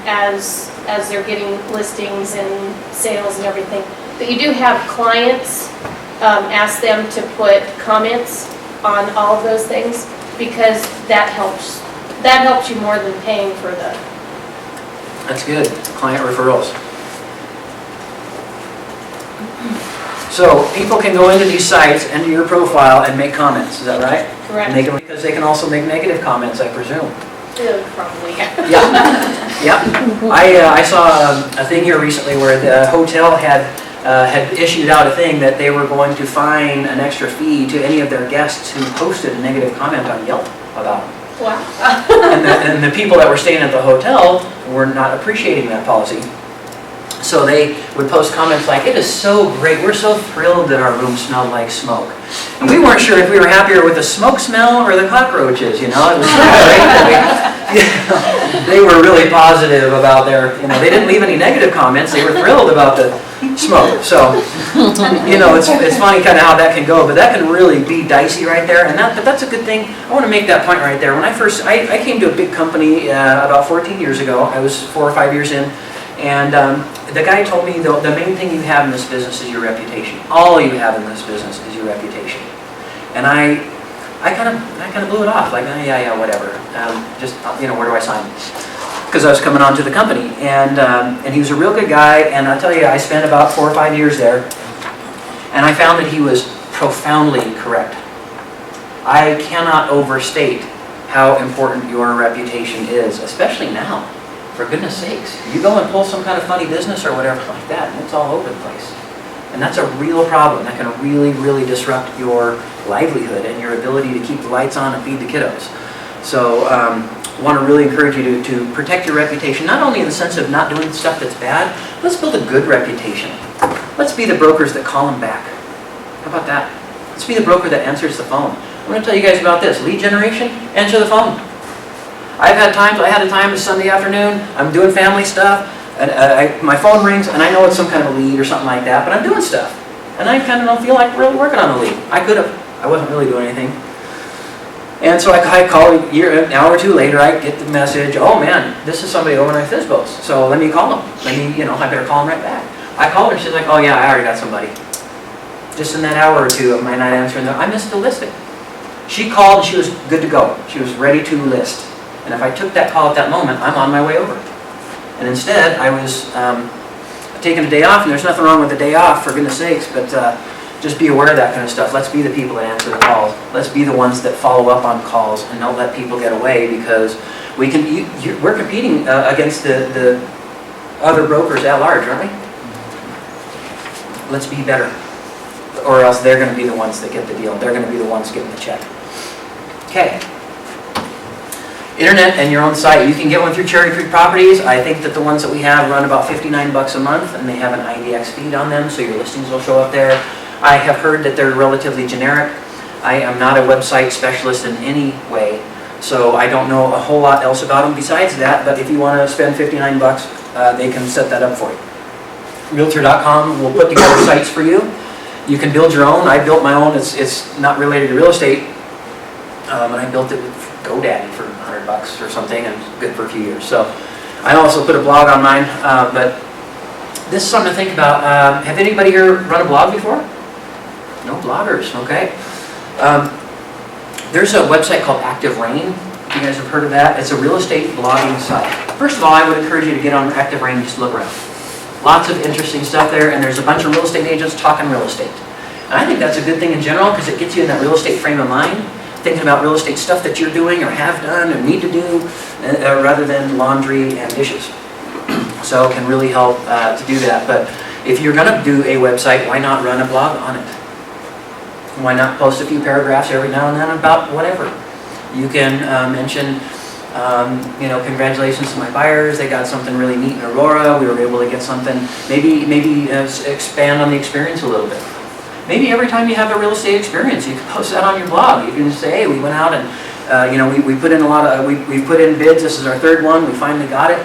as they're getting listings and sales and everything, that you do have clients, ask them to put comments on all of those things, because that helps you more than paying for the... that's good, client referrals. So people can go into these sites, enter your profile, and make comments, is that right? Correct. And because they can also make negative comments, I presume. Probably. Yeah, yeah. I saw a thing here recently where the hotel had issued out a thing that they were going to fine an extra fee to any of their guests who posted a negative comment on Yelp about them. Wow. And the people that were staying at the hotel were not appreciating that policy. So they would post comments like, it is so great, we're so thrilled that our room smelled like smoke. And we weren't sure if we were happier with the smoke smell or the cockroaches, you know? It was so great that they were really positive about their, you know, they didn't leave any negative comments, they were thrilled about the smoke. So, you know, it's funny kind of how that can go, but that can really be dicey right there. But that's a good thing. I want to make that point right there. When I came to a big company about 14 years ago, I was 4 or 5 years in, and the guy told me the main thing you have in this business is your reputation. All you have in this business is your reputation. And I kind of blew it off, like, oh, yeah, whatever. Just, you know, where do I sign? Because I was coming on to the company, and he was a real good guy. And I'll tell you, I spent about 4 or 5 years there, and I found that he was profoundly correct. I cannot overstate how important your reputation is, especially now. For goodness sakes, you go and pull some kind of funny business or whatever like that, and it's all over the place. And that's a real problem. That can really, really disrupt your livelihood and your ability to keep the lights on and feed the kiddos. So I want to really encourage you to protect your reputation, not only in the sense of not doing stuff that's bad, let's build a good reputation. Let's be the brokers that call them back. How about that? Let's be the broker that answers the phone. I'm going to tell you guys about this. Lead generation, answer the phone. I had a time this Sunday afternoon, I'm doing family stuff, and my phone rings, and I know it's some kind of a lead or something like that, but I'm doing stuff. And I kind of don't feel like really working on the lead. I could have. I wasn't really doing anything. And so I call an hour or two later, I get the message, oh man, this is somebody over at Fizbos, so let me call them. I better call them right back. I called her, she's like, oh yeah, I already got somebody. Just in that hour or two of my not answering, I missed the listing. She called and she was good to go. She was ready to list. And if I took that call at that moment, I'm on my way over. And instead, I was taking a day off, and there's nothing wrong with a day off, for goodness sakes, but just be aware of that kind of stuff. Let's be the people that answer the calls. Let's be the ones that follow up on calls and don't let people get away, because we're competing against the other brokers at large, aren't we? Let's be better, or else they're going to be the ones that get the deal. They're going to be the ones getting the check. Okay. Internet and your own site. You can get one through Cherry Creek Properties. I think that the ones that we have run about $59 a month, and they have an IDX feed on them, so your listings will show up there. I have heard that they're relatively generic. I am not a website specialist in any way, so I don't know a whole lot else about them besides that, but if you want to spend $59, they can set that up for you. Realtor.com will put together sites for you. You can build your own. I built my own. It's not related to real estate, and I built it with GoDaddy for $100 or something, and it's good for a few years. So I also put a blog on mine, but this is something to think about. Have anybody here run a blog before? No bloggers, okay. There's a website called Active Rain. You guys have heard of that? It's a real estate blogging site. First of all, I would encourage you to get on Active Rain and just look around. Lots of interesting stuff there, and there's a bunch of real estate agents talking real estate. And I think that's a good thing in general, because it gets you in that real estate frame of mind, thinking about real estate stuff that you're doing or have done or need to do, rather than laundry and dishes. So it can really help to do that. But if you're going to do a website, why not run a blog on it? Why not post a few paragraphs every now and then about whatever? You can mention, congratulations to my buyers. They got something really neat in Aurora. We were able to get something. Maybe expand on the experience a little bit. Maybe every time you have a real estate experience, you can post that on your blog. You can just say, hey, we went out and we put in a lot of we put in bids. This is our third one. We finally got it.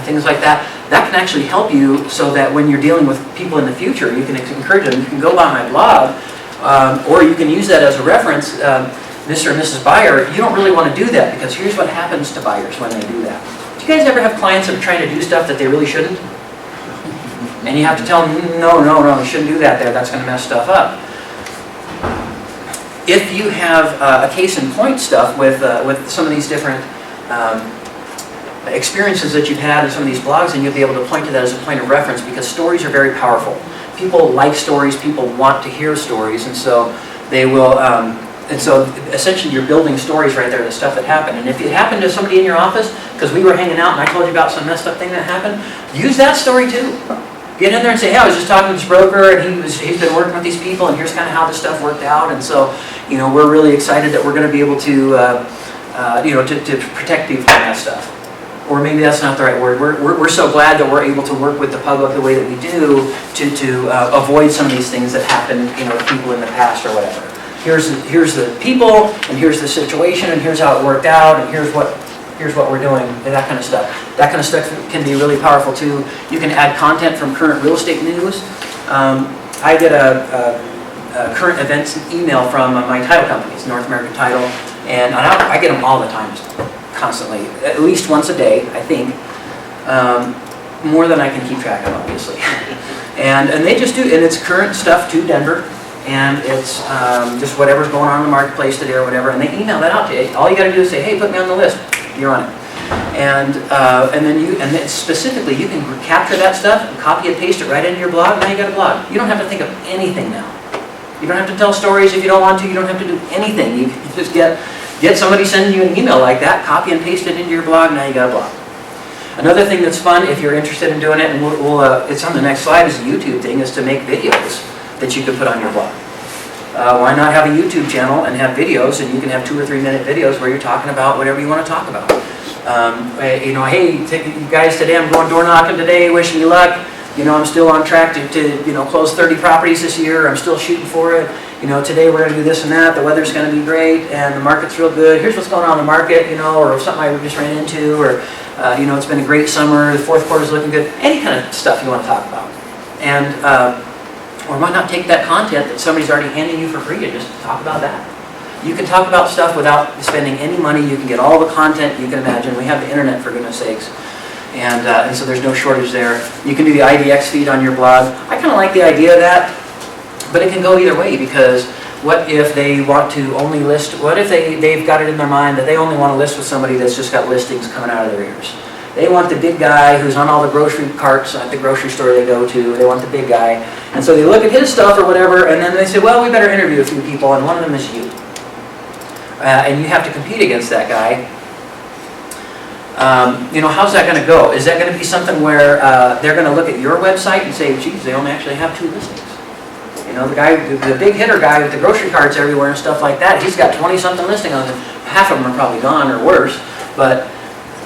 Things like that. That can actually help you, so that when you're dealing with people in the future, you can encourage them. You can go by my blog, or you can use that as a reference. Mr. and Mrs. Buyer, you don't really want to do that, because here's what happens to buyers when they do that. Do you guys ever have clients that are trying to do stuff that they really shouldn't? And you have to tell them, no, you shouldn't do that there. That's going to mess stuff up. If you have a case in point stuff with some of these different experiences that you've had in some of these blogs, and you'll be able to point to that as a point of reference, because stories are very powerful. People like stories. People want to hear stories, and so they will. And so essentially you're building stories right there, the stuff that happened. And if it happened to somebody in your office, because we were hanging out and I told you about some messed up thing that happened, use that story too. Get in there and say, hey, I was just talking to this broker, and he's been working with these people, and here's kind of how this stuff worked out. And so, we're really excited that we're going to be able to, to protect people from that stuff. Or maybe that's not the right word. We're so glad that we're able to work with the public the way that we do to avoid some of these things that happened, to people in the past or whatever. Here's the people, and here's the situation, and here's how it worked out, and here's what we're doing, and that kind of stuff. That kind of stuff can be really powerful too. You can add content from current real estate news. I get a current events email from my title companies, North American Title, and I get them all the time, constantly, at least once a day, I think. More than I can keep track of, obviously. and they just do, and it's current stuff to Denver. And it's just whatever's going on in the marketplace today or whatever, and they email that out to you. All you got to do is say, "Hey, put me on the list." You're on it. And then specifically, you can capture that stuff and copy and paste it right into your blog. Now you got a blog. You don't have to think of anything now. You don't have to tell stories if you don't want to. You don't have to do anything. You can just get somebody sending you an email like that, copy and paste it into your blog. Now you got a blog. Another thing that's fun, if you're interested in doing it, and it's on the next slide, is a YouTube thing, is to make videos that you can put on your blog. Why not have a YouTube channel and have videos, and you can have 2 or 3 minute videos where you're talking about whatever you want to talk about. Hey, you guys, today I'm going door knocking today, wishing you luck. I'm still on track to close 30 properties this year. I'm still shooting for it. Today we're going to do this and that. The weather's going to be great, and the market's real good. Here's what's going on in the market, or something I just ran into, or it's been a great summer. The fourth quarter's looking good. Any kind of stuff you want to talk about, and or why not take that content that somebody's already handing you for free and just talk about that? You can talk about stuff without spending any money. You can get all the content you can imagine. We have the internet, for goodness sakes. And so there's no shortage there. You can do the IDX feed on your blog. I kind of like the idea of that, but it can go either way, because what if they want to only list, what if they've got it in their mind that they only want to list with somebody that's just got listings coming out of their ears? They want the big guy who's on all the grocery carts at the grocery store they go to. They want the big guy. And so they look at his stuff or whatever, and then they say, well, we better interview a few people, and one of them is you. And you have to compete against that guy. How's that going to go? Is that going to be something where they're going to look at your website and say, geez, they only actually have 2 listings? The guy, the big hitter guy with the grocery carts everywhere and stuff like that, he's got 20-something listings on it. Half of them are probably gone or worse, but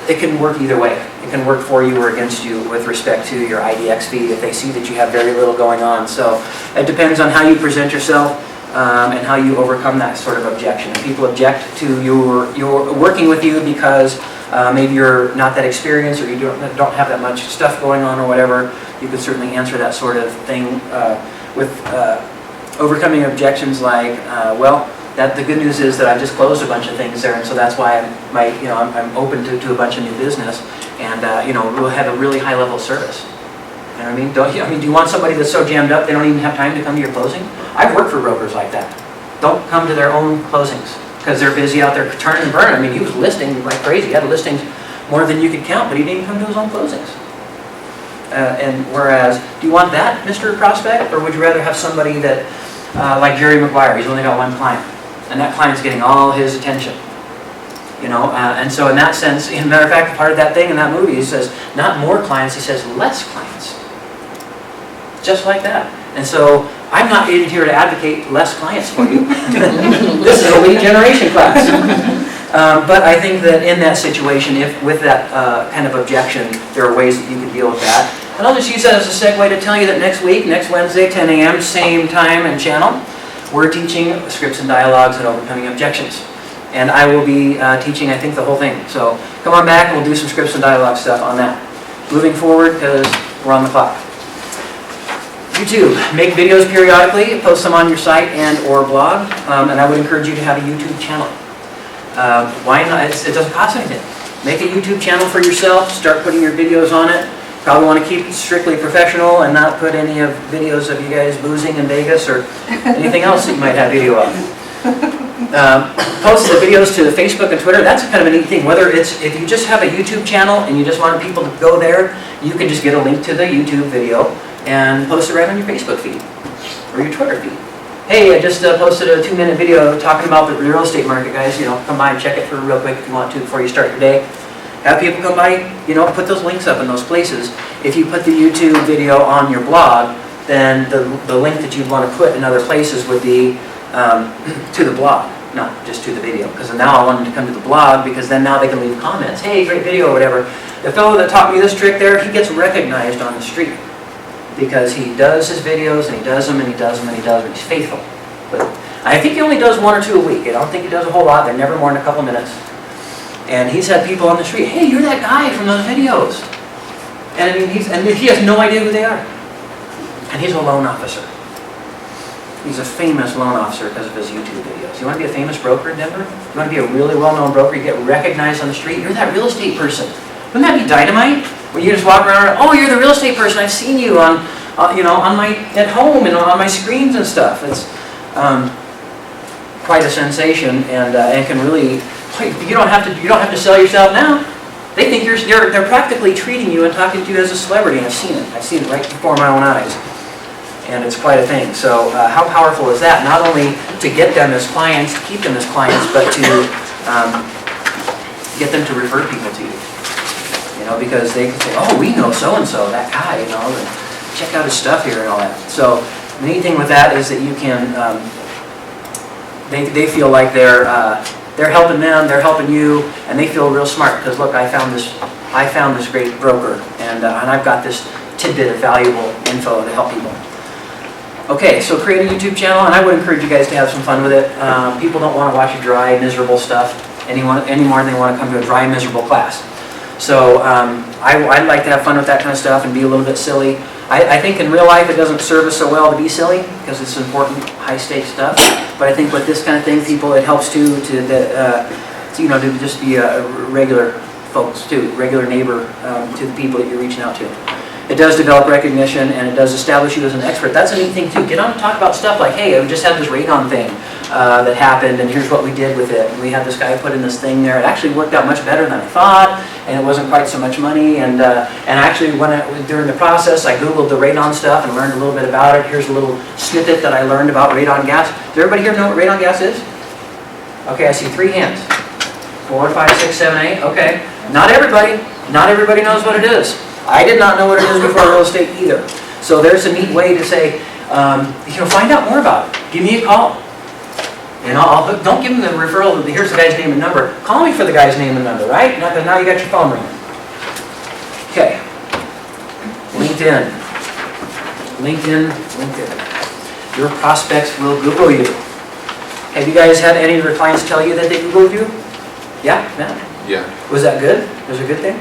it can work either way. It can work for you or against you with respect to your IDX feed if they see that you have very little going on. So it depends on how you present yourself and how you overcome that sort of objection. If people object to your working with you because maybe you're not that experienced, or you don't have that much stuff going on or whatever, you could certainly answer that sort of thing with overcoming objections like, the good news is that I've just closed a bunch of things there, and so that's why I'm open to a bunch of new business, and we'll have a really high level of service. You know what I mean? Do you want somebody that's so jammed up they don't even have time to come to your closing? I've worked for brokers like that. Don't come to their own closings because they're busy out there turning and burning. He was listing like crazy. He had listings more than you could count, but he didn't even come to his own closings. And whereas, do you want that, Mr. Prospect, or would you rather have somebody that, like Jerry Maguire, he's only got 1 client, and that client's getting all his attention? And so in that sense, as a matter of fact, part of that thing in that movie, he says, not more clients, he says less clients. Just like that. And so I'm not in here to advocate less clients for you. This is a lead generation class. But I think that in that situation, if with that kind of objection, there are ways that you can deal with that. And I'll just use that as a segue to tell you that next week, next Wednesday, 10 a.m., same time and channel, we're teaching scripts and dialogues and overcoming objections. And I will be teaching, I think, the whole thing. So come on back and we'll do some scripts and dialogue stuff on that. Moving forward, because we're on the clock. YouTube, make videos periodically, post them on your site and or blog, and I would encourage you to have a YouTube channel. Why not? It doesn't cost anything. Make a YouTube channel for yourself, start putting your videos on it. Probably want to keep it strictly professional and not put any of videos of you guys boozing in Vegas or anything else that you might have video of. Post the videos to Facebook and Twitter. That's kind of a neat thing. Whether it's, if you just have a YouTube channel and you just want people to go there, you can just get a link to the YouTube video and post it right on your Facebook feed or your Twitter feed. Hey, I just posted a 2-minute video talking about the real estate market, guys. Come by and check it for real quick if you want to before you start your day. Have people come by, put those links up in those places. If you put the YouTube video on your blog, then the link that you'd want to put in other places would be to the blog, not just to the video. Because now I want them to come to the blog, because then now they can leave comments. Hey, great video or whatever. The fellow that taught me this trick there, he gets recognized on the street because he does his videos and he does them and he does them and he does them. He's faithful. But I think he only does 1 or 2 a week. I don't think he does a whole lot. They're never more than a couple minutes. And he's had people on the street, hey, you're that guy from those videos. And he has no idea who they are. And he's a loan officer. He's a famous loan officer because of his YouTube videos. You want to be a famous broker in Denver? You want to be a really well-known broker? You get recognized on the street? You're that real estate person. Wouldn't that be dynamite? When you just walk around, oh, you're the real estate person. I've seen you on, at home and on my screens and stuff. It's quite a sensation, and can really. You don't have to sell yourself now. They think they're practically treating you and talking to you as a celebrity. And I've seen it right before my own eyes, and it's quite a thing. So how powerful is that? Not only to get them as clients, to keep them as clients, but to get them to refer people to you. because they can say, oh, we know so-and-so, that guy, and check out his stuff here and all that. So the neat thing with that is that you can, they feel like they're helping them, they're helping you, and they feel real smart, because look, I found this great broker, and I've got this tidbit of valuable info to help people. Okay, so create a YouTube channel, and I would encourage you guys to have some fun with it. People don't want to watch you dry, miserable stuff anymore than they want to come to a dry, miserable class. So I'd like to have fun with that kind of stuff and be a little bit silly. I think in real life it doesn't serve us so well to be silly because it's important, high-stakes stuff. But I think with this kind of thing, it helps to just be regular folks too, regular neighbor to the people that you're reaching out to. It does develop recognition, and it does establish you as an expert. That's a neat thing too. Get on and talk about stuff like, hey, I just had this radon thing that happened, and here's what we did with it. And we had this guy put in this thing there. It actually worked out much better than I thought, and it wasn't quite so much money. And actually, during the process, I Googled the radon stuff and learned a little bit about it. Here's a little snippet that I learned about radon gas. Does everybody here know what radon gas is? Okay, I see 3 hands. 4, 5, 6, 7, 8. Okay. Not everybody knows what it is. I did not know what it is before real estate either. So there's a neat way to say, find out more about it. Give me a call. Don't give them the referral. Here's the guy's name and number. Call me for the guy's name and number, right? Now you got your phone ringing. Okay. LinkedIn. Your prospects will Google you. Have you guys had any of your clients tell you that they Googled you? Yeah? Yeah. Was that good? Was it a good thing?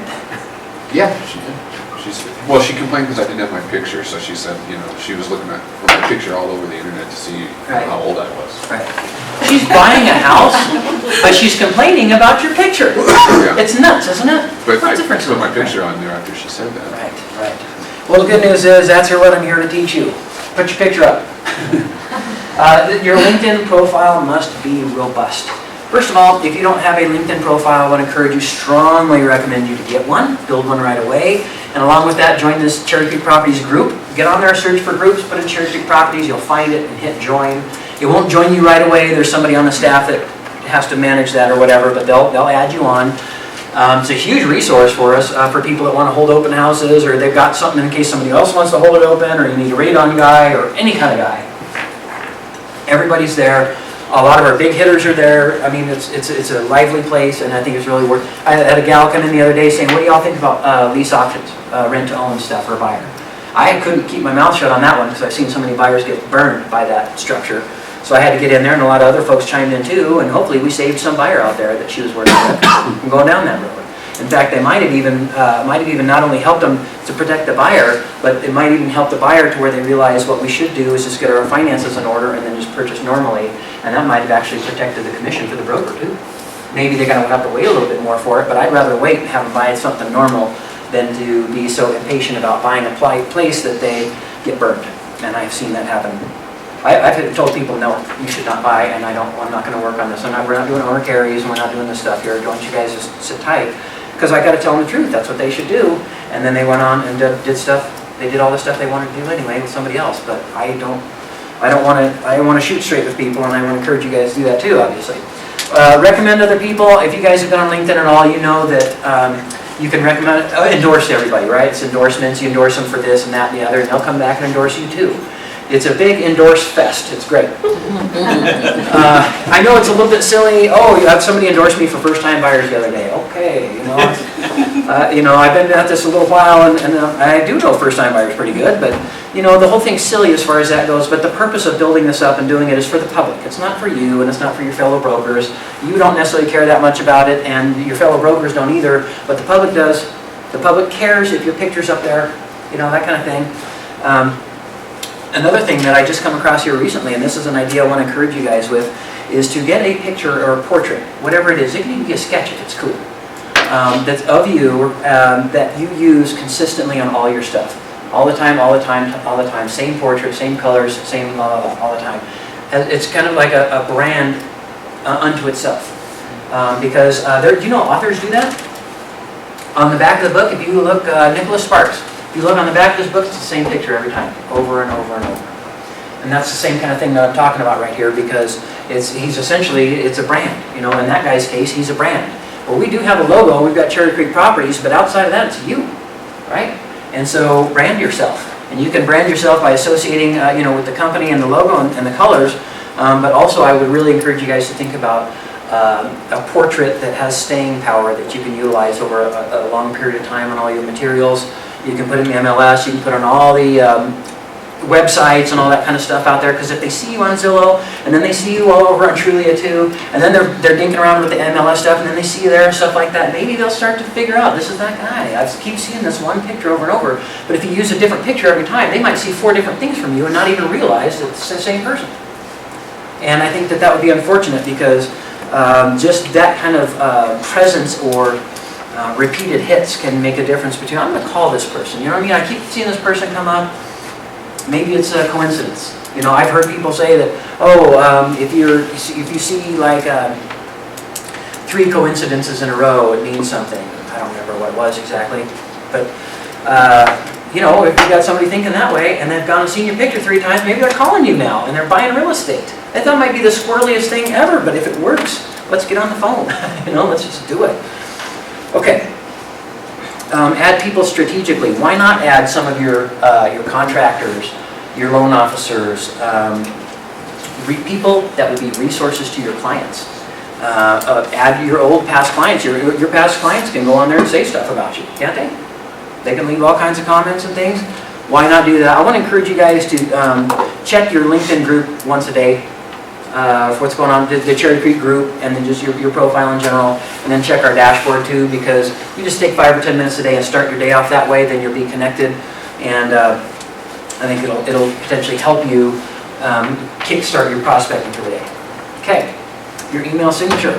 Yeah, she did. She complained because I didn't have my picture, so she said, she was looking at my picture all over the internet to see how old I was. Right. She's buying a house, but she's complaining about your picture. Yeah. It's nuts, isn't it? But I difference put my is picture on there after she said that. Right. Well, the good news is that's what I'm here to teach you. Put your picture up. Your LinkedIn profile must be robust. First of all, if you don't have a LinkedIn profile, I would encourage you, strongly recommend you to get one, build one right away, and along with that, join this Cherry Creek Properties group. Get on there, search for groups, put in Cherry Creek Properties, you'll find it and hit join. It won't join you right away, there's somebody on the staff that has to manage that or whatever, but they'll add you on. It's a huge resource for us, for people that want to hold open houses, or they've got something in case somebody else wants to hold it open, or you need a radon guy, or any kind of guy. Everybody's there. A lot of our big hitters are there. I mean, it's a lively place, and I think it's really worth. I had a gal come in the other day saying, "What do y'all think about lease options, rent-to-own stuff for a buyer?" I couldn't keep my mouth shut on that one because I've seen so many buyers get burned by that structure. So I had to get in there, and a lot of other folks chimed in too, and hopefully we saved some buyer out there that she was working with from going down that road. In fact, they might have even not only helped them to protect the buyer, but it might even help the buyer to where they realize what we should do is just get our finances in order and then just purchase normally, and that might have actually protected the commission for the broker too. Maybe they're going to have to wait a little bit more for it, but I'd rather wait and have them buy something normal than to be so impatient about buying a place that they get burned, and I've seen that happen. I've told people, no, you should not buy, and I'm not going to work on this. We're not doing owner carries, and we're not doing this stuff here. Don't you guys just sit tight? Because I got to tell them the truth. That's what they should do. And then they went on and did stuff. They did all the stuff they wanted to do anyway with somebody else. But I want to shoot straight with people, and I want to encourage you guys to do that too, obviously. Recommend other people. If you guys have been on LinkedIn at all, you know that you can recommend, endorse everybody, right? It's endorsements. You endorse them for this and that and the other, and they'll come back and endorse you too. It's a big endorse fest. It's great. I know it's a little bit silly. Oh, you have somebody endorse me for first-time buyers the other day. Okay, I've been at this a little while, and I do know first-time buyers pretty good. But the whole thing's silly as far as that goes. But the purpose of building this up and doing it is for the public. It's not for you, and it's not for your fellow brokers. You don't necessarily care that much about it, and your fellow brokers don't either. But the public does. The public cares if your picture's up there. That kind of thing. Another thing that I just come across here recently, and this is an idea I want to encourage you guys with, is to get a picture or a portrait, whatever it is. It can even be a sketch if it's cool. That's of you, that you use consistently on all your stuff. All the time. Same portrait, same colors, same all the time. It's kind of like a brand unto itself. Because, authors do that? On the back of the book, if you look, Nicholas Sparks, if you look on the back of this book, it's the same picture every time, over and over and over. And that's the same kind of thing that I'm talking about right here, because it's a brand. In that guy's case, he's a brand. Well, we do have a logo, we've got Cherry Creek Properties, but outside of that, it's you, right? And so brand yourself. And you can brand yourself by associating, with the company and the logo and the colors. But also, I would really encourage you guys to think about a portrait that has staying power that you can utilize over a long period of time on all your materials. You can put it in the MLS, you can put it on all the websites and all that kind of stuff out there, because if they see you on Zillow, and then they see you all over on Trulia too, and then they're dinking around with the MLS stuff, and then they see you there and stuff like that, maybe they'll start to figure out, this is that guy. I keep seeing this one picture over and over, but if you use a different picture every time, they might see 4 different things from you and not even realize that it's the same person. And I think that would be unfortunate, because just that kind of presence or repeated hits can make a difference between, I'm going to call this person, you know what I mean? I keep seeing this person come up. Maybe it's a coincidence. I've heard people say that, if you see like 3 coincidences in a row, it means something. I don't remember what it was exactly, but if you got somebody thinking that way and they've gone and seen your picture 3 times, maybe they're calling you now and they're buying real estate. I thought it might be the squirreliest thing ever, but if it works, let's get on the phone. Let's just do it. Okay. Add people strategically. Why not add some of your contractors, your loan officers, people that would be resources to your clients. Add your old past clients. Your past clients can go on there and say stuff about you, can't they? They can leave all kinds of comments and things. Why not do that? I want to encourage you guys to check your LinkedIn group once a day. For what's going on, the Cherry Creek group, and then just your profile in general, and then check our dashboard too, because you just take 5 or 10 minutes a day and start your day off that way, then you'll be connected, and I think it'll potentially help you kickstart your prospecting for the day. Okay, your email signature.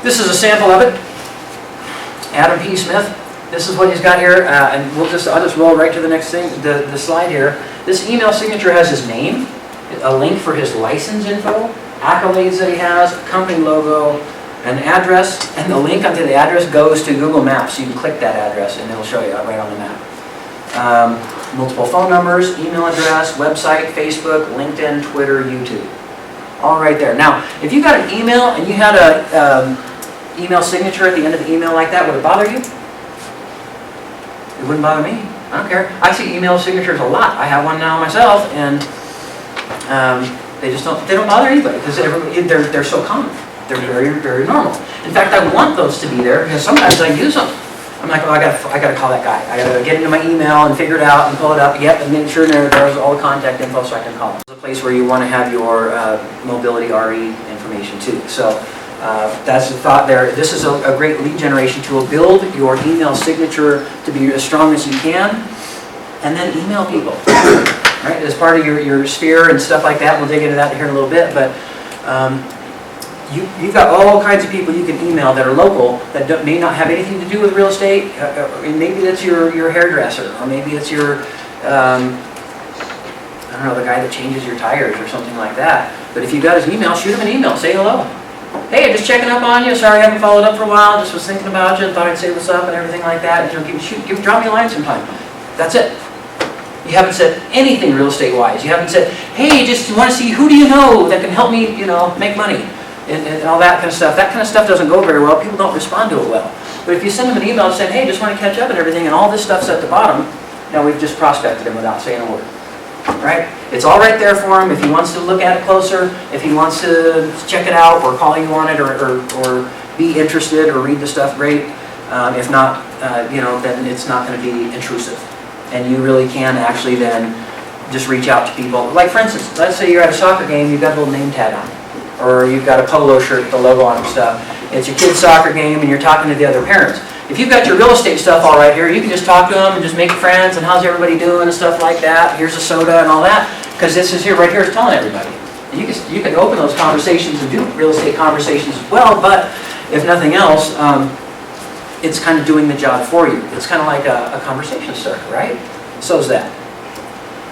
This is a sample of it. Adam P. Smith. This is what he's got here, and I'll just roll right to the next thing, the slide here. This email signature has his name, a link for his license info, accolades that he has, a company logo, an address, and the link onto the address goes to Google Maps. You can click that address and it'll show you right on the map. Multiple phone numbers, email address, website, Facebook, LinkedIn, Twitter, YouTube. All right there. Now, if you got an email and you had a email signature at the end of the email like that, would it bother you? It wouldn't bother me. I don't care. I see email signatures a lot. I have one now myself, and they don't bother anybody because they're so common. They're very, very normal. In fact, I want those to be there because sometimes I use them. I'm like, I gotta call that guy. I gotta get into my email and figure it out and pull it up. Yep, and make sure there's all the contact info so I can call them. It's a place where you want to have your mobility RE information too. So that's the thought there. This is a great lead generation tool. Build your email signature to be as strong as you can, and then email people. Right, as part of your sphere and stuff like that. We'll dig into that here in a little bit, but you've got all kinds of people you can email that are local that may not have anything to do with real estate. Maybe that's your hairdresser, or maybe it's your, I don't know, the guy that changes your tires or something like that. But if you got his email, shoot him an email, say hello. Hey, just checking up on you. Sorry I haven't followed up for a while. Just was thinking about you and thought I'd say what's up and everything like that. Drop me a line sometime. That's it. You haven't said anything real estate wise. You haven't said, hey, just want to see who do you know that can help me, make money and all that kind of stuff. That kind of stuff doesn't go very well. People don't respond to it well. But if you send them an email saying, hey, just want to catch up and everything, and all this stuff's at the bottom, now we've just prospected him without saying a word. Right? It's all right there for him. If he wants to look at it closer, if he wants to check it out or call you on it or be interested or read the stuff, great. If not, then it's not going to be intrusive. And you really can actually then just reach out to people. Like for instance, let's say you're at a soccer game, you've got a little name tag on, or you've got a polo shirt with the logo on and stuff. It's your kid's soccer game and you're talking to the other parents. If you've got your real estate stuff all right here, you can just talk to them and just make friends and how's everybody doing and stuff like that. Here's a soda and all that, because this is here right here is telling everybody. You can open those conversations and do real estate conversations as well, but if nothing else, it's kind of doing the job for you. It's kind of like a conversation starter, right? So is that.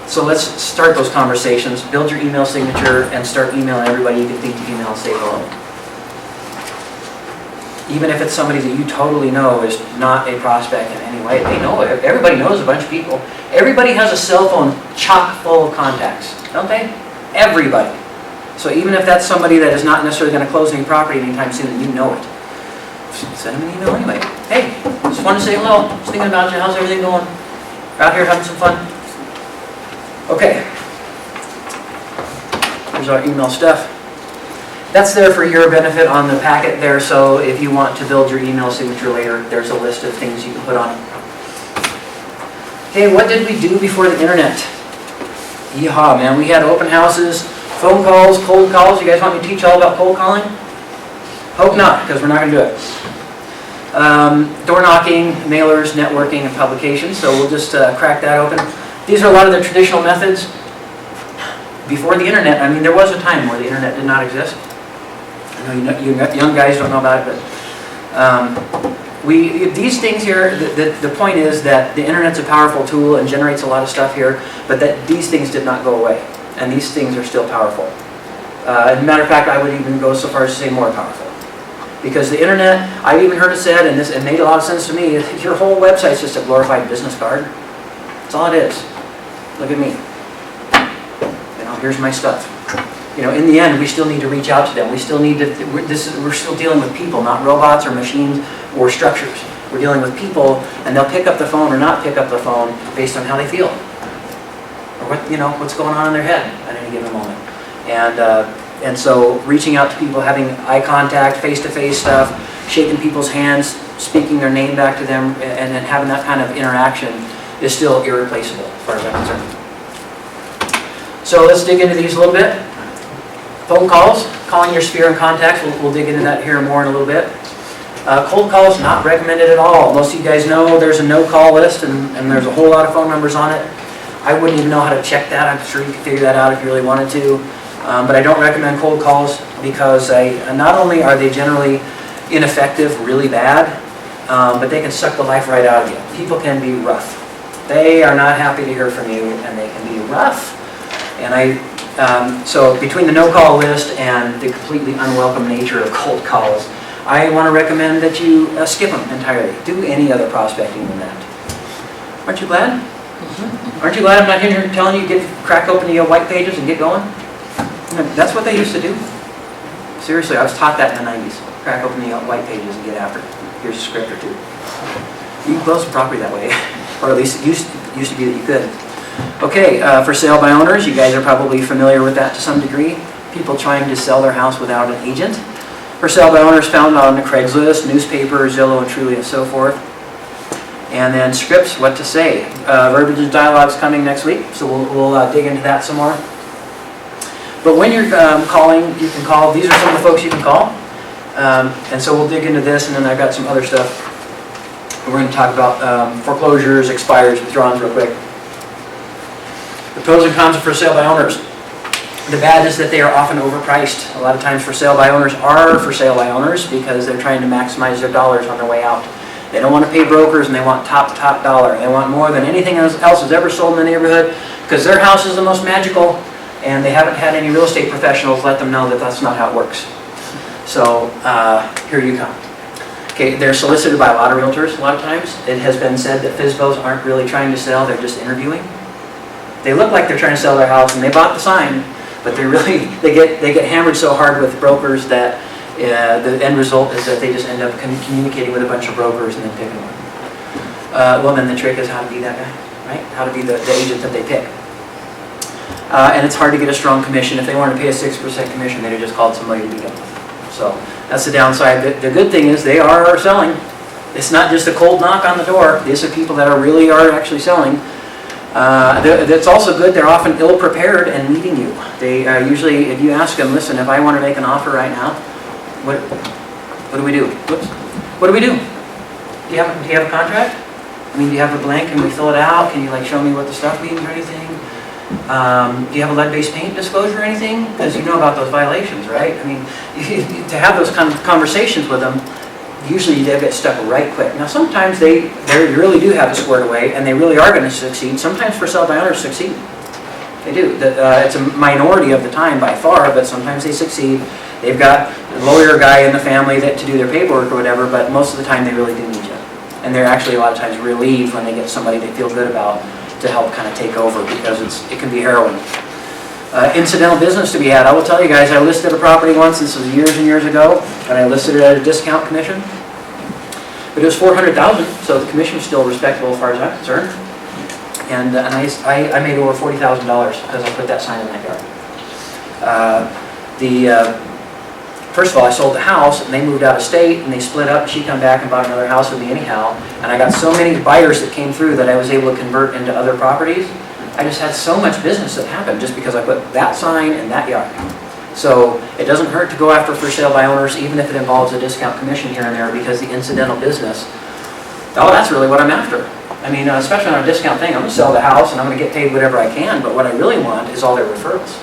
So let's start those conversations, build your email signature, and start emailing everybody you can think to email and say hello. Even if it's somebody that you totally know is not a prospect in any way, they know it. Everybody knows a bunch of people. Everybody has a cell phone chock full of contacts, don't they? Everybody. So even if that's somebody that is not necessarily going to close any property anytime soon, you know it. send them an email anyway. Hey, just wanted to say hello, just thinking about you, how's everything going? Out here having some fun? Okay. Here's our email stuff. That's there for your benefit on the packet there, so if you want to build your email signature later, there's a list of things you can put on it. Okay, what did we do before the internet? Yeehaw, man, we had open houses, phone calls, cold calls. You guys want me to teach all about cold calling? Hope not, because we're not going to do it. Door knocking, mailers, networking, and publications, so we'll just crack that open. These are a lot of the traditional methods. Before the internet, I mean, there was a time where the internet did not exist. I know you young guys don't know about it, but these things here, the point is that the internet's a powerful tool and generates a lot of stuff here, but that these things did not go away, and these things are still powerful. As a matter of fact, I would even go so far as to say more powerful. Because the internet, I've even heard it said, and it made a lot of sense to me, your whole website's just a glorified business card. That's all it is. Look at me. You know, here's my stuff. You know, in the end, we still need to reach out to them. We still need to, we're still dealing with people, not robots or machines or structures. We're dealing with people, and they'll pick up the phone or not pick up the phone based on how they feel. Or what, you know, what's going on in their head at any given moment. And so reaching out to people, having eye contact, face-to-face stuff, shaking people's hands, speaking their name back to them, and then having that kind of interaction is still irreplaceable as far as I'm concerned. So let's dig into these a little bit. Phone calls, calling your sphere of contacts, we'll dig into that here more in a little bit. Cold calls, not recommended at all. Most of you guys know there's a no-call list and there's a whole lot of phone numbers on it. I wouldn't even know how to check that. I'm sure you could figure that out if you really wanted to. But I don't recommend cold calls because not only are they generally ineffective, really bad, but they can suck the life right out of you. People can be rough. They are not happy to hear from you, and they can be rough. And so between the no-call list and the completely unwelcome nature of cold calls, I want to recommend that you skip them entirely. Do any other prospecting than that. Aren't you glad? Aren't you glad I'm not here telling you crack open the white pages and get going? That's what they used to do. Seriously, I was taught that in the 90s. Crack open the white pages and get after it. Here's a script or two. You can close the property that way. Or at least it used to be that you could. Okay, for sale by owners, you guys are probably familiar with that to some degree. People trying to sell their house without an agent. For sale by owners found on the Craigslist, newspaper, Zillow, and Trulia, and so forth. And then scripts, what to say. Verbiage and dialogues coming next week, so we'll dig into that some more. But when you're calling, you can call, these are some of the folks you can call. And so we'll dig into this, and then I've got some other stuff. We're going to talk about foreclosures, expires, withdrawals real quick. The pros and cons of for sale by owners. The bad is that they are often overpriced. A lot of times for sale by owners are for sale by owners because they're trying to maximize their dollars on their way out. They don't want to pay brokers, and they want top dollar. They want more than anything else has ever sold in the neighborhood because their house is the most magical. And they haven't had any real estate professionals let them know that that's not how it works. So here you come. Okay, they're solicited by a lot of realtors a lot of times. It has been said that FSBOs aren't really trying to sell, they're just interviewing. They look like they're trying to sell their house and they bought the sign, but they get hammered so hard with brokers that the end result is that they just end up communicating with a bunch of brokers and then picking one. Well, then the trick is how to be that guy, right? How to be the agent that they pick. And it's hard to get a strong commission. If they wanted to pay a 6% commission, they'd have just called somebody to begin with. So that's the downside. The good thing is they are selling. It's not just a cold knock on the door. These are people that are actually selling. That's also good. They're often ill-prepared and meeting you. They usually, if you ask them, listen, if I want to make an offer right now, what do we do? Whoops. What do we do? Do you have a contract? I mean, do you have a blank? Can we fill it out? Can you show me what the stuff means or anything? Do you have a lead-based paint disclosure or anything? Because you know about those violations, right? I mean, to have those kind of conversations with them, usually they get stuck right quick. Now sometimes they really do have it squared away and they really are going to succeed. Sometimes for sale by owners succeed. They do. It's a minority of the time by far, but sometimes they succeed. They've got a lawyer guy in the family to do their paperwork or whatever, but most of the time they really do need you. And they're actually a lot of times relieved when they get somebody they feel good about to help kind of take over because it can be harrowing. Incidental business to be had. I will tell you guys, I listed a property once, this was years and years ago, and I listed it at a discount commission. But it was 400,000, so the commission was still respectable as far as I'm concerned. And I made over $40,000 because I put that sign in that yard. First of all, I sold the house, and they moved out of state, and they split up. She come back and bought another house with me anyhow. And I got so many buyers that came through that I was able to convert into other properties. I just had so much business that happened just because I put that sign in that yard. So it doesn't hurt to go after for sale by owners, even if it involves a discount commission here and there, because the incidental business, that's really what I'm after. I mean, especially on a discount thing, I'm going to sell the house and I'm going to get paid whatever I can, but what I really want is all their referrals.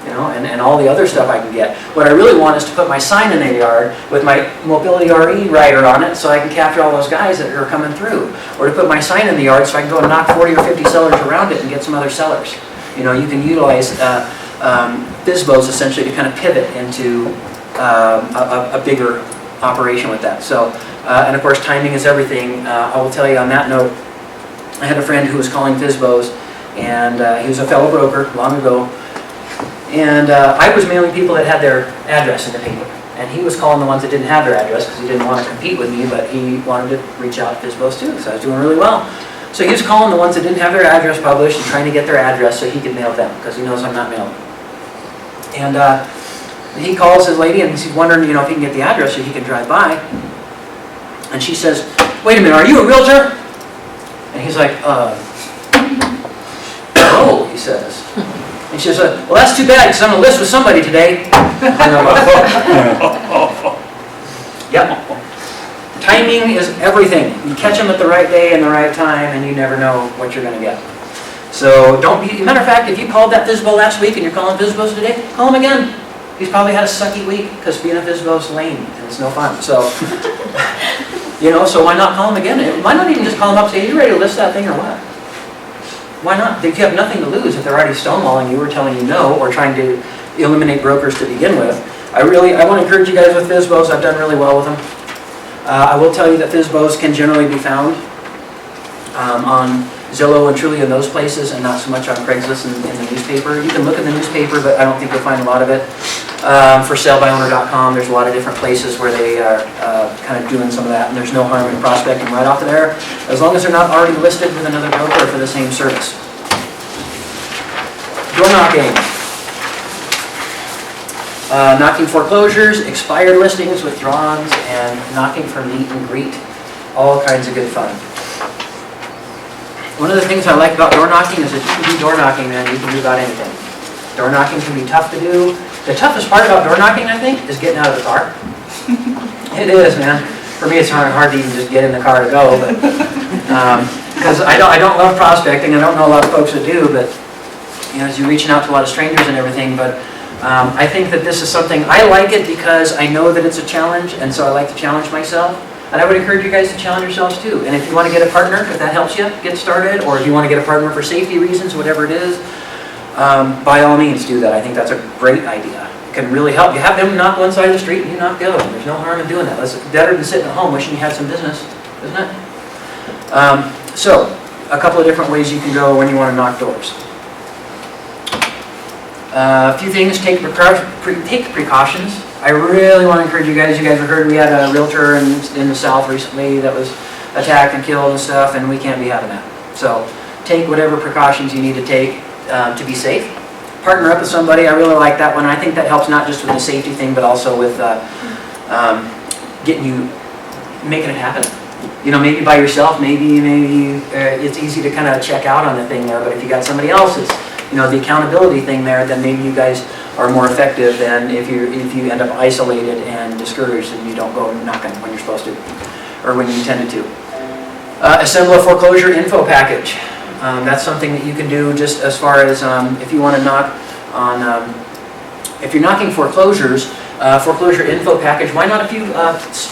You know, and all the other stuff I can get. What I really want is to put my sign in the yard with my Mobility RE rider on it so I can capture all those guys that are coming through. Or to put my sign in the yard so I can go and knock 40 or 50 sellers around it and get some other sellers. You know, you can utilize FSBOs essentially to kind of pivot into a bigger operation with that. So, and of course timing is everything. I will tell you on that note, I had a friend who was calling FSBOs, and he was a fellow broker long ago. And I was mailing people that had their address in the paper. And he was calling the ones that didn't have their address because he didn't want to compete with me, but he wanted to reach out to FSBOs too, so I was doing really well. So he was calling the ones that didn't have their address published and trying to get their address so he could mail them, because he knows I'm not mailing. And he calls his lady and he's wondering, you know, if he can get the address so he can drive by. And she says, "Wait a minute, are you a realtor?" And he's like, "No," he says. And she says, "Well, that's too bad, because I'm on a list with somebody today." Yep. Timing is everything. You catch them at the right day and the right time, and you never know what you're going to get. So don't be, matter of fact, if you called that FSBO last week and you're calling FSBOs today, call him again. He's probably had a sucky week because being a FSBO is lame and it's no fun. So, you know, so why not call him again? Why not even just call him up and say, "Are you ready to list that thing or what?" Why not? If you have nothing to lose, if they're already stonewalling you or telling you no or trying to eliminate brokers to begin with. I want to encourage you guys with FSBOs. I've done really well with them. I will tell you that FSBOs can generally be found on Zillow and Trulia and those places, and not so much on Craigslist and in the newspaper. You can look in the newspaper, but I don't think you'll find a lot of it. For salebyowner.com, there's a lot of different places where they are kind of doing some of that, and there's no harm in prospecting right off of there, as long as they're not already listed with another broker for the same service. Door knocking. Knocking foreclosures, expired listings, withdrawals, and knocking for meet and greet. All kinds of good fun. One of the things I like about door knocking is that you can do door knocking, man, you can do about anything. Door knocking can be tough to do. The toughest part about door knocking, I think, is getting out of the car. It is, man. For me, it's hard to even just get in the car to go, but because I don't love prospecting. I don't know a lot of folks that do, but you know, as you're reaching out to a lot of strangers and everything, but I think that this is something, I like it because I know that it's a challenge, and so I like to challenge myself. And I would encourage you guys to challenge yourselves too. And if you want to get a partner, if that helps you get started, or if you want to get a partner for safety reasons, whatever it is, by all means do that. I think that's a great idea. It can really help. You have them knock one side of the street and you knock the other one. There's no harm in doing that. It's better than sitting at home wishing you had some business, isn't it? So, a couple of different ways you can go when you want to knock doors. A few things, take precautions. I really want to encourage you guys. You guys have heard we had a realtor in the South recently that was attacked and killed and stuff, and we can't be having that. So take whatever precautions you need to take to be safe. Partner up with somebody. I really like that one. I think that helps not just with the safety thing, but also with making it happen. You know, maybe by yourself, maybe it's easy to kind of check out on the thing there, but if you got somebody else, it's, you know, the accountability thing there, then maybe you guys are more effective than if you end up isolated and discouraged and you don't go knocking when you're supposed to, or when you intended to. Assemble a foreclosure info package. That's something that you can do just as far as if you want to knock on, if you're knocking foreclosures, foreclosure info package, why not a few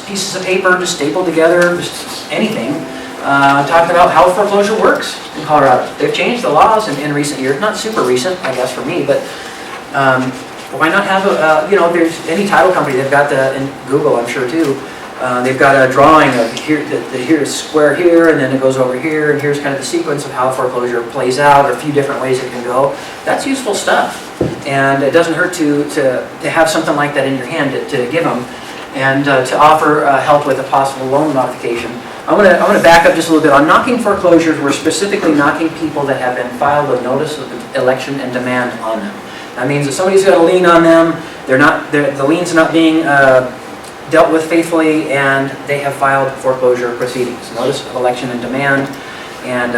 pieces of paper just stapled together, just anything, talking about how foreclosure works in Colorado. They've changed the laws in recent years, not super recent, I guess, for me, but why not have a, you know, there's any title company, they've got the, in Google, I'm sure too, they've got a drawing of here's square here, and then it goes over here, and here's kind of the sequence of how foreclosure plays out, or a few different ways it can go. That's useful stuff, and it doesn't hurt to have something like that in your hand to give them. and to offer help with a possible loan modification. I'm gonna back up just a little bit. On knocking foreclosures, we're specifically knocking people that have been filed a notice of election and demand on them. That means that somebody's got a lien on them, the lien's not being dealt with faithfully, and they have filed foreclosure proceedings, notice of election and demand, and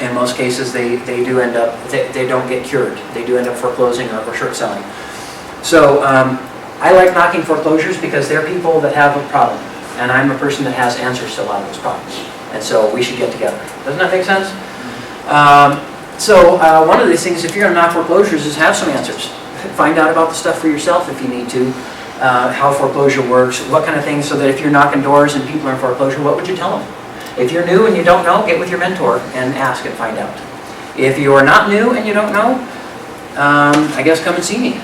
in most cases they do end up, they don't get cured. They do end up foreclosing or short selling. So I like knocking foreclosures because they're people that have a problem, and I'm a person that has answers to a lot of those problems, and so we should get together. Doesn't that make sense? So one of these things, if you're going to knock foreclosures, is have some answers. Find out about the stuff for yourself if you need to, how foreclosure works, what kind of things, so that if you're knocking doors and people are in foreclosure, what would you tell them? If you're new and you don't know, get with your mentor and ask and find out. If you are not new and you don't know, I guess come and see me.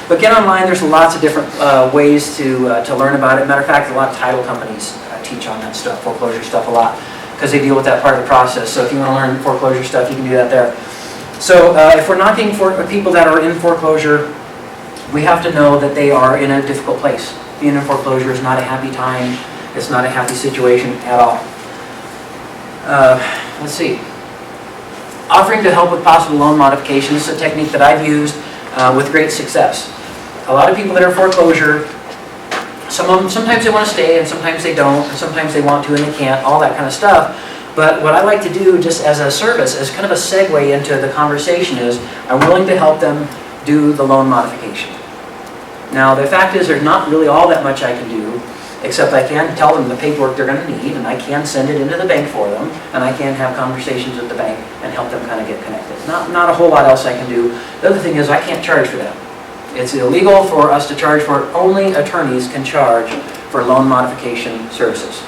But get online, there's lots of different ways to learn about it. Matter of fact, a lot of title companies teach on that stuff, foreclosure stuff a lot, because they deal with that part of the process. So if you want to learn foreclosure stuff, you can do that there. So if we're knocking for people that are in foreclosure, we have to know that they are in a difficult place. Being in foreclosure is not a happy time. It's not a happy situation at all. Let's see. Offering to help with possible loan modification is a technique that I've used with great success. A lot of people that are in foreclosure, sometimes they want to stay and sometimes they don't, and sometimes they want to and they can't, all that kind of stuff. But what I like to do just as a service, as kind of a segue into the conversation, is I'm willing to help them do the loan modification. Now the fact is there's not really all that much I can do, except I can tell them the paperwork they're going to need, and I can send it into the bank for them, and I can have conversations with the bank and help them kind of get connected. Not a whole lot else I can do. The other thing is I can't charge for that. It's illegal for us to charge for it. Only attorneys can charge for loan modification services,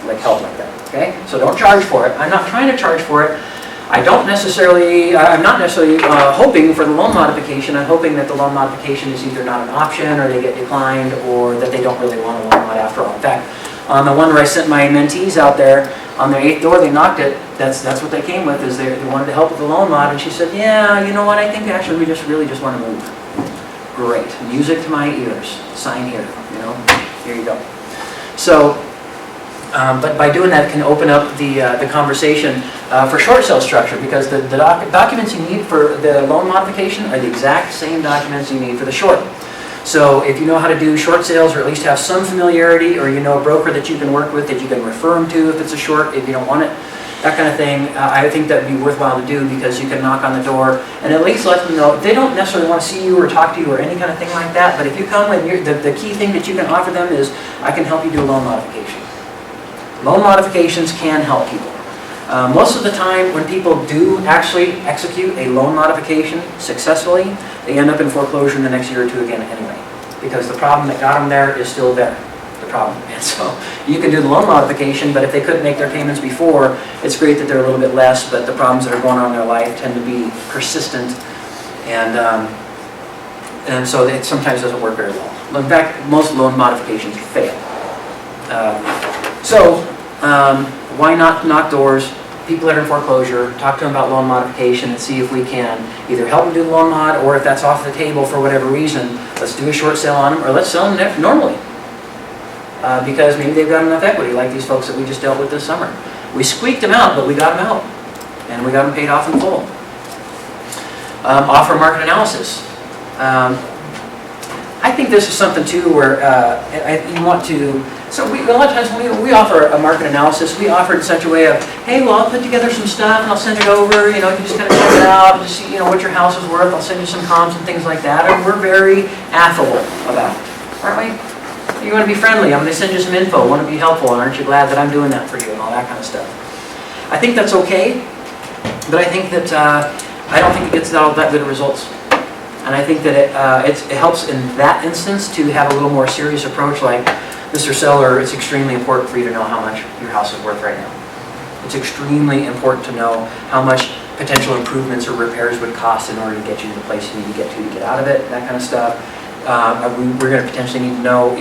like help like that, okay? So don't charge for it. I'm not trying to charge for it. I'm not necessarily hoping for the loan modification. I'm hoping that the loan modification is either not an option, or they get declined, or that they don't really want a loan mod after all. In fact, on the one where I sent my mentees out there, on their 8th door, they knocked it. That's what they came with, is they wanted to help with the loan mod, and she said, yeah, you know what, I think actually we really just want to move. Great, music to my ears, sign here, here you go. So, but by doing that, it can open up the conversation for short sale structure, because the documents you need for the loan modification are the exact same documents you need for the short. So if you know how to do short sales, or at least have some familiarity, or you know a broker that you can work with that you can refer them to if it's a short, if you don't want it, that kind of thing, I think that would be worthwhile to do, because you can knock on the door and at least let them know. They don't necessarily want to see you or talk to you or any kind of thing like that, but if you come and the key thing that you can offer them is, I can help you do a loan modification. Loan modifications can help people. Most of the time, when people do actually execute a loan modification successfully, they end up in foreclosure in the next year or two again anyway, because the problem that got them there is still there, the problem. And so you can do the loan modification, but if they couldn't make their payments before, it's great that they're a little bit less, but the problems that are going on in their life tend to be persistent, and so it sometimes doesn't work very well. In fact, most loan modifications fail. Why not knock doors, people that are in foreclosure, talk to them about loan modification, and see if we can either help them do the loan mod, or if that's off the table for whatever reason, let's do a short sale on them, or let's sell them normally. Because maybe they've got enough equity, like these folks that we just dealt with this summer. We squeaked them out, but we got them out, and we got them paid off in full. Offer market analysis. I think this is something too where you want to. So a lot of times when we offer a market analysis, we offer it in such a way of, hey, well, I'll put together some stuff and I'll send it over. You can just kind of check it out and just see, what your house is worth. I'll send you some comps and things like that. And we're very affable about it, aren't we? You want to be friendly. I'm going to send you some info. I want to be helpful, and aren't you glad that I'm doing that for you, and all that kind of stuff. I think that's okay, but I think that I don't think it gets all that good of results. And I think that it helps in that instance to have a little more serious approach, like, Mr. Seller, it's extremely important for you to know how much your house is worth right now. It's extremely important to know how much potential improvements or repairs would cost in order to get you to the place you need to get out of it, that kind of stuff. We're going to potentially need to know,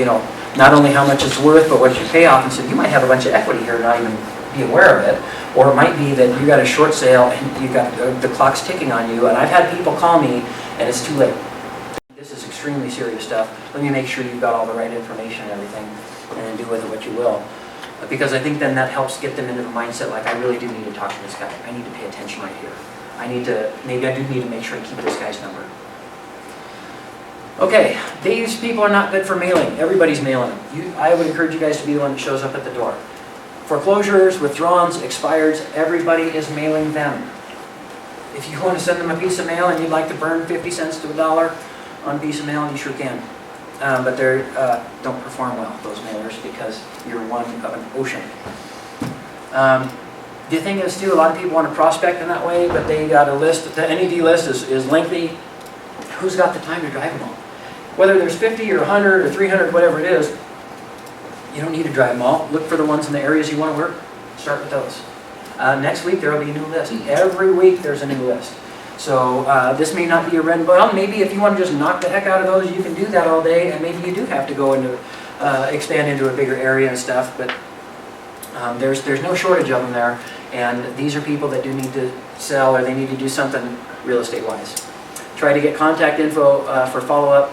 not only how much it's worth, but what your payoff. And so you might have a bunch of equity here and not even be aware of it. Or it might be that you got a short sale and you got the clock's ticking on you. And I've had people call me and it's too late. This is extremely extremely serious stuff. Let me make sure you've got all the right information and everything, and do with it what you will. Because I think then that helps get them into the mindset, like, I really do need to talk to this guy. I need to pay attention right here. Maybe I do need to make sure I keep this guy's number. Okay, these people are not good for mailing. Everybody's mailing them. I would encourage you guys to be the one that shows up at the door. Foreclosures, withdrawals, expireds, everybody is mailing them. If you want to send them a piece of mail and you'd like to burn 50 cents to $1 on a piece of mail, you sure can. But they don't perform well, those mailers, because you're one of an ocean. The thing is, too, a lot of people want to prospect in that way, but they got a list. The NED list is lengthy. Who's got the time to drive them all? Whether there's 50 or 100 or 300, whatever it is, you don't need to drive them all. Look for the ones in the areas you want to work. Start with those. Next week, there will be a new list. Every week, there's a new list. So this may not be a red button. Maybe if you want to just knock the heck out of those, you can do that all day, and maybe you do have to go into, expand into a bigger area and stuff, but there's no shortage of them there, and these are people that do need to sell, or they need to do something real estate-wise. Try to get contact info for follow-up.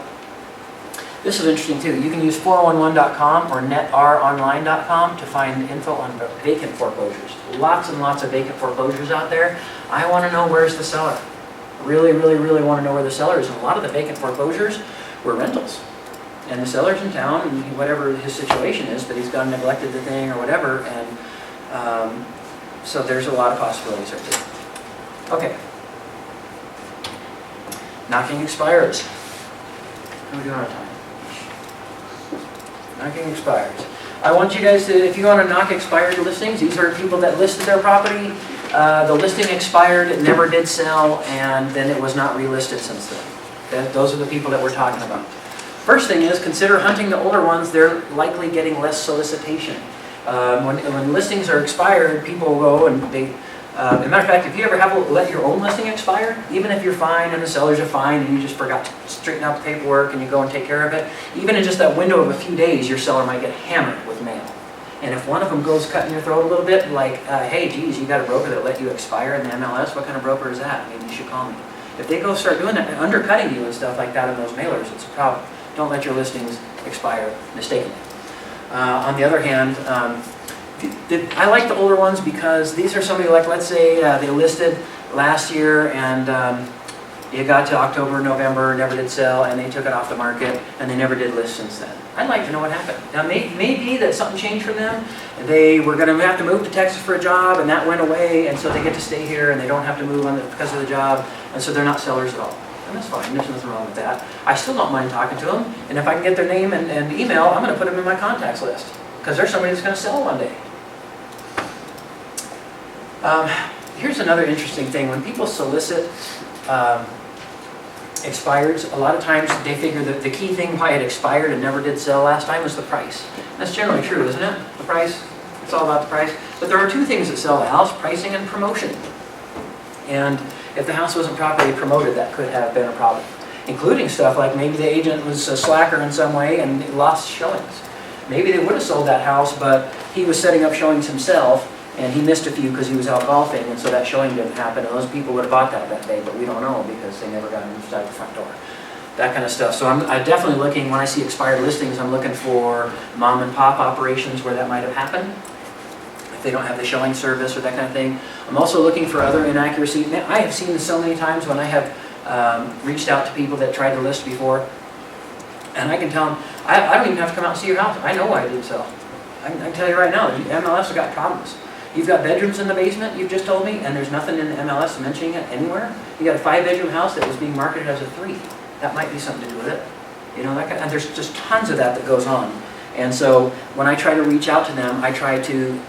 This is interesting too. You can use 411.com or netaronline.com to find info on vacant foreclosures. Lots and lots of vacant foreclosures out there. I want to know where's the seller. Really, really, really want to know where the seller is. And a lot of the vacant foreclosures were rentals. And the seller's in town, and whatever his situation is, but he's gone and neglected the thing or whatever, and so there's a lot of possibilities there too. Okay. Knocking expires. How are we doing on time? Knocking expires. I want you guys to, if you want to knock expired listings, these are people that listed their property, the listing expired, it never did sell, and then it was not relisted since then. Those are the people that we're talking about. First thing is, consider hunting the older ones. They're likely getting less solicitation. When listings are expired, people go and they, as a matter of fact, if you ever have let your own listing expire, even if you're fine and the sellers are fine and you just forgot to straighten out the paperwork and you go and take care of it, even in just that window of a few days, your seller might get hammered with mail. And if one of them goes cutting your throat a little bit, like, hey, geez, you got a broker that let you expire in the MLS, what kind of broker is that? Maybe you should call me. If they go start doing that and undercutting you and stuff like that in those mailers, it's a problem. Don't let your listings expire mistakenly. On the other hand, I like the older ones because these are somebody like, let's say they listed last year and it got to October, November, never did sell, and they took it off the market, and they never did list since then. I'd like to know what happened. Now, maybe that something changed for them. They were going to have to move to Texas for a job, and that went away, and so they get to stay here, and they don't have to move because of the job, and so they're not sellers at all. And that's fine. There's nothing wrong with that. I still don't mind talking to them, and if I can get their name and email, I'm going to put them in my contacts list, because there's somebody that's going to sell one day. Here's another interesting thing. When people solicit expireds, a lot of times they figure that the key thing why it expired and never did sell last time was the price. That's generally true, isn't it? The price. It's all about the price. But there are two things that sell a house: pricing and promotion. And if the house wasn't properly promoted, that could have been a problem. Including stuff like maybe the agent was a slacker in some way and lost showings. Maybe they would have sold that house, but he was setting up showings himself, and he missed a few because he was out golfing, and so that showing didn't happen, and those people would have bought that day, but we don't know because they never got inside the front door. That kind of stuff. So I'm definitely looking, when I see expired listings, I'm looking for mom and pop operations where that might have happened, if they don't have the showing service or that kind of thing. I'm also looking for other inaccuracies. I have seen this so many times when I have reached out to people that tried to list before, and I can tell them, I don't even have to come out and see your house. I know why I didn't sell. I can tell you right now, MLS has got problems. You've got bedrooms in the basement, you've just told me, and there's nothing in the MLS mentioning it anywhere. You got a 5-bedroom house that was being marketed as a 3. That might be something to do with it. You know, and there's just tons of that goes on. And so when I try to reach out to them, I try to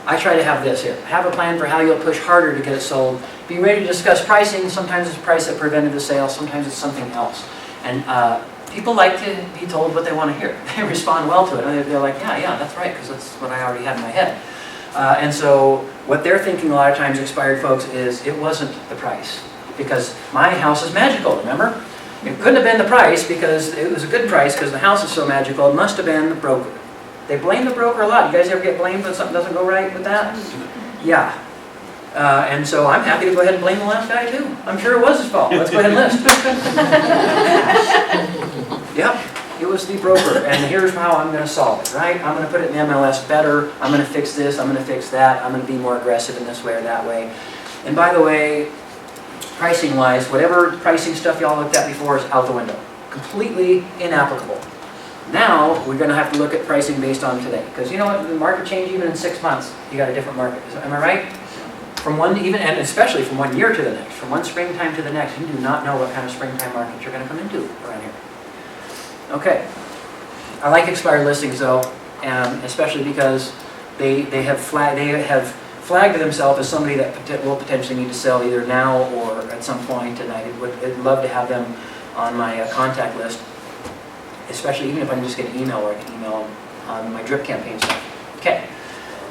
have this here. Have a plan for how you'll push harder to get it sold. Be ready to discuss pricing. Sometimes it's price that prevented the sale. Sometimes it's something else. And people like to be told what they want to hear. They respond well to it. They're like, yeah, that's right, because that's what I already had in my head. And so what they're thinking a lot of times, expired folks, is it wasn't the price. Because my house is magical, remember? It couldn't have been the price because it was a good price because the house is so magical. It must have been the broker. They blame the broker a lot. You guys ever get blamed when something doesn't go right with that? Yeah. And so I'm happy to go ahead and blame the last guy too. I'm sure it was his fault. Let's go ahead and list. Yep, it was the broker, and here's how I'm gonna solve it, right? I'm gonna put it in MLS better, I'm gonna fix this, I'm gonna fix that, I'm gonna be more aggressive in this way or that way. And by the way, pricing wise, whatever pricing stuff y'all looked at before is out the window. Completely inapplicable. Now, we're gonna have to look at pricing based on today, because you know what, the market change even in 6 months, you got a different market, am I right? From one, even, and especially from 1 year to the next, from one springtime to the next, you do not know what kind of springtime market you're gonna come into around here. Okay, I like expired listings though, especially because they have flagged themselves as somebody that will potentially need to sell either now or at some point, and I'd love to have them on my contact list, especially even if I can just get an email or I can email them on my drip campaign stuff. Okay,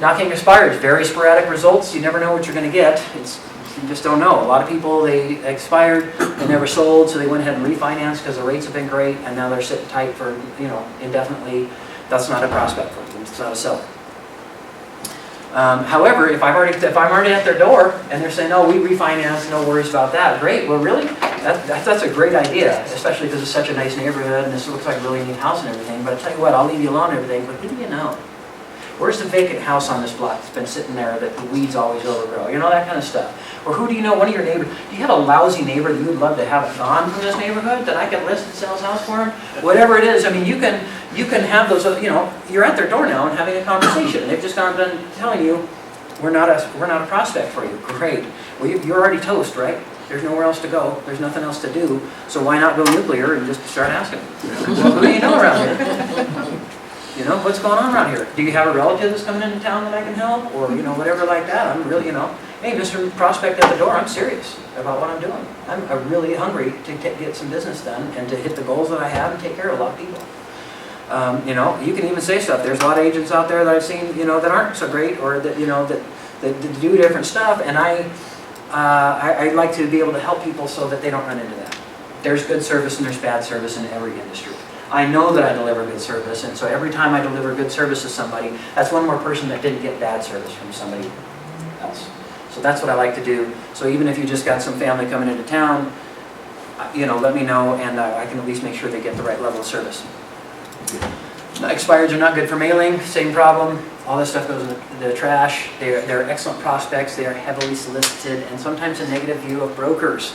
knocking expires, very sporadic results. You never know what you're going to get. You just don't know. A lot of people, they expired, they never sold, so they went ahead and refinanced because the rates have been great, and now they're sitting tight for, you know, indefinitely. That's not a prospect for them. It's not a seller. However, if I'm already at their door and they're saying, "No, we refinance, no worries about that," great. Well, really, that's a great idea, especially because it's such a nice neighborhood and this looks like a really neat house and everything. But I tell you what, I'll leave you alone and everything. But who do you know? Where's the vacant house on this block that's been sitting there that the weeds always overgrow? You know, that kind of stuff. Or who do you know? One of your neighbors. Do you have a lousy neighbor that you would love to have gone from this neighborhood that I could list and sell his house for him? Whatever it is, I mean, you can have those. You know, you're at their door now and having a conversation. They've just gone and telling you, we're not a prospect for you. Great. Well, you're already toast, right? There's nowhere else to go. There's nothing else to do. So why not go nuclear and just start asking? Well, who do you know around here? You know, what's going on around here? Do you have a relative that's coming into town that I can help? Or, you know, whatever like that. I'm really, you know, hey, Mr. Prospect at the door, I'm serious about what I'm doing. I'm really hungry to get some business done and to hit the goals that I have and take care of a lot of people. You know, you can even say stuff. There's a lot of agents out there that I've seen, you know, that aren't so great or that, you know, that do different stuff. And I like to be able to help people so that they don't run into that. There's good service and there's bad service in every industry. I know that I deliver good service, and so every time I deliver good service to somebody, that's one more person that didn't get bad service from somebody else. So that's what I like to do. So even if you just got some family coming into town, you know, let me know, and I can at least make sure they get the right level of service. Expireds are not good for mailing, same problem. All this stuff goes in the trash. They're excellent prospects. They are heavily solicited, and sometimes a negative view of brokers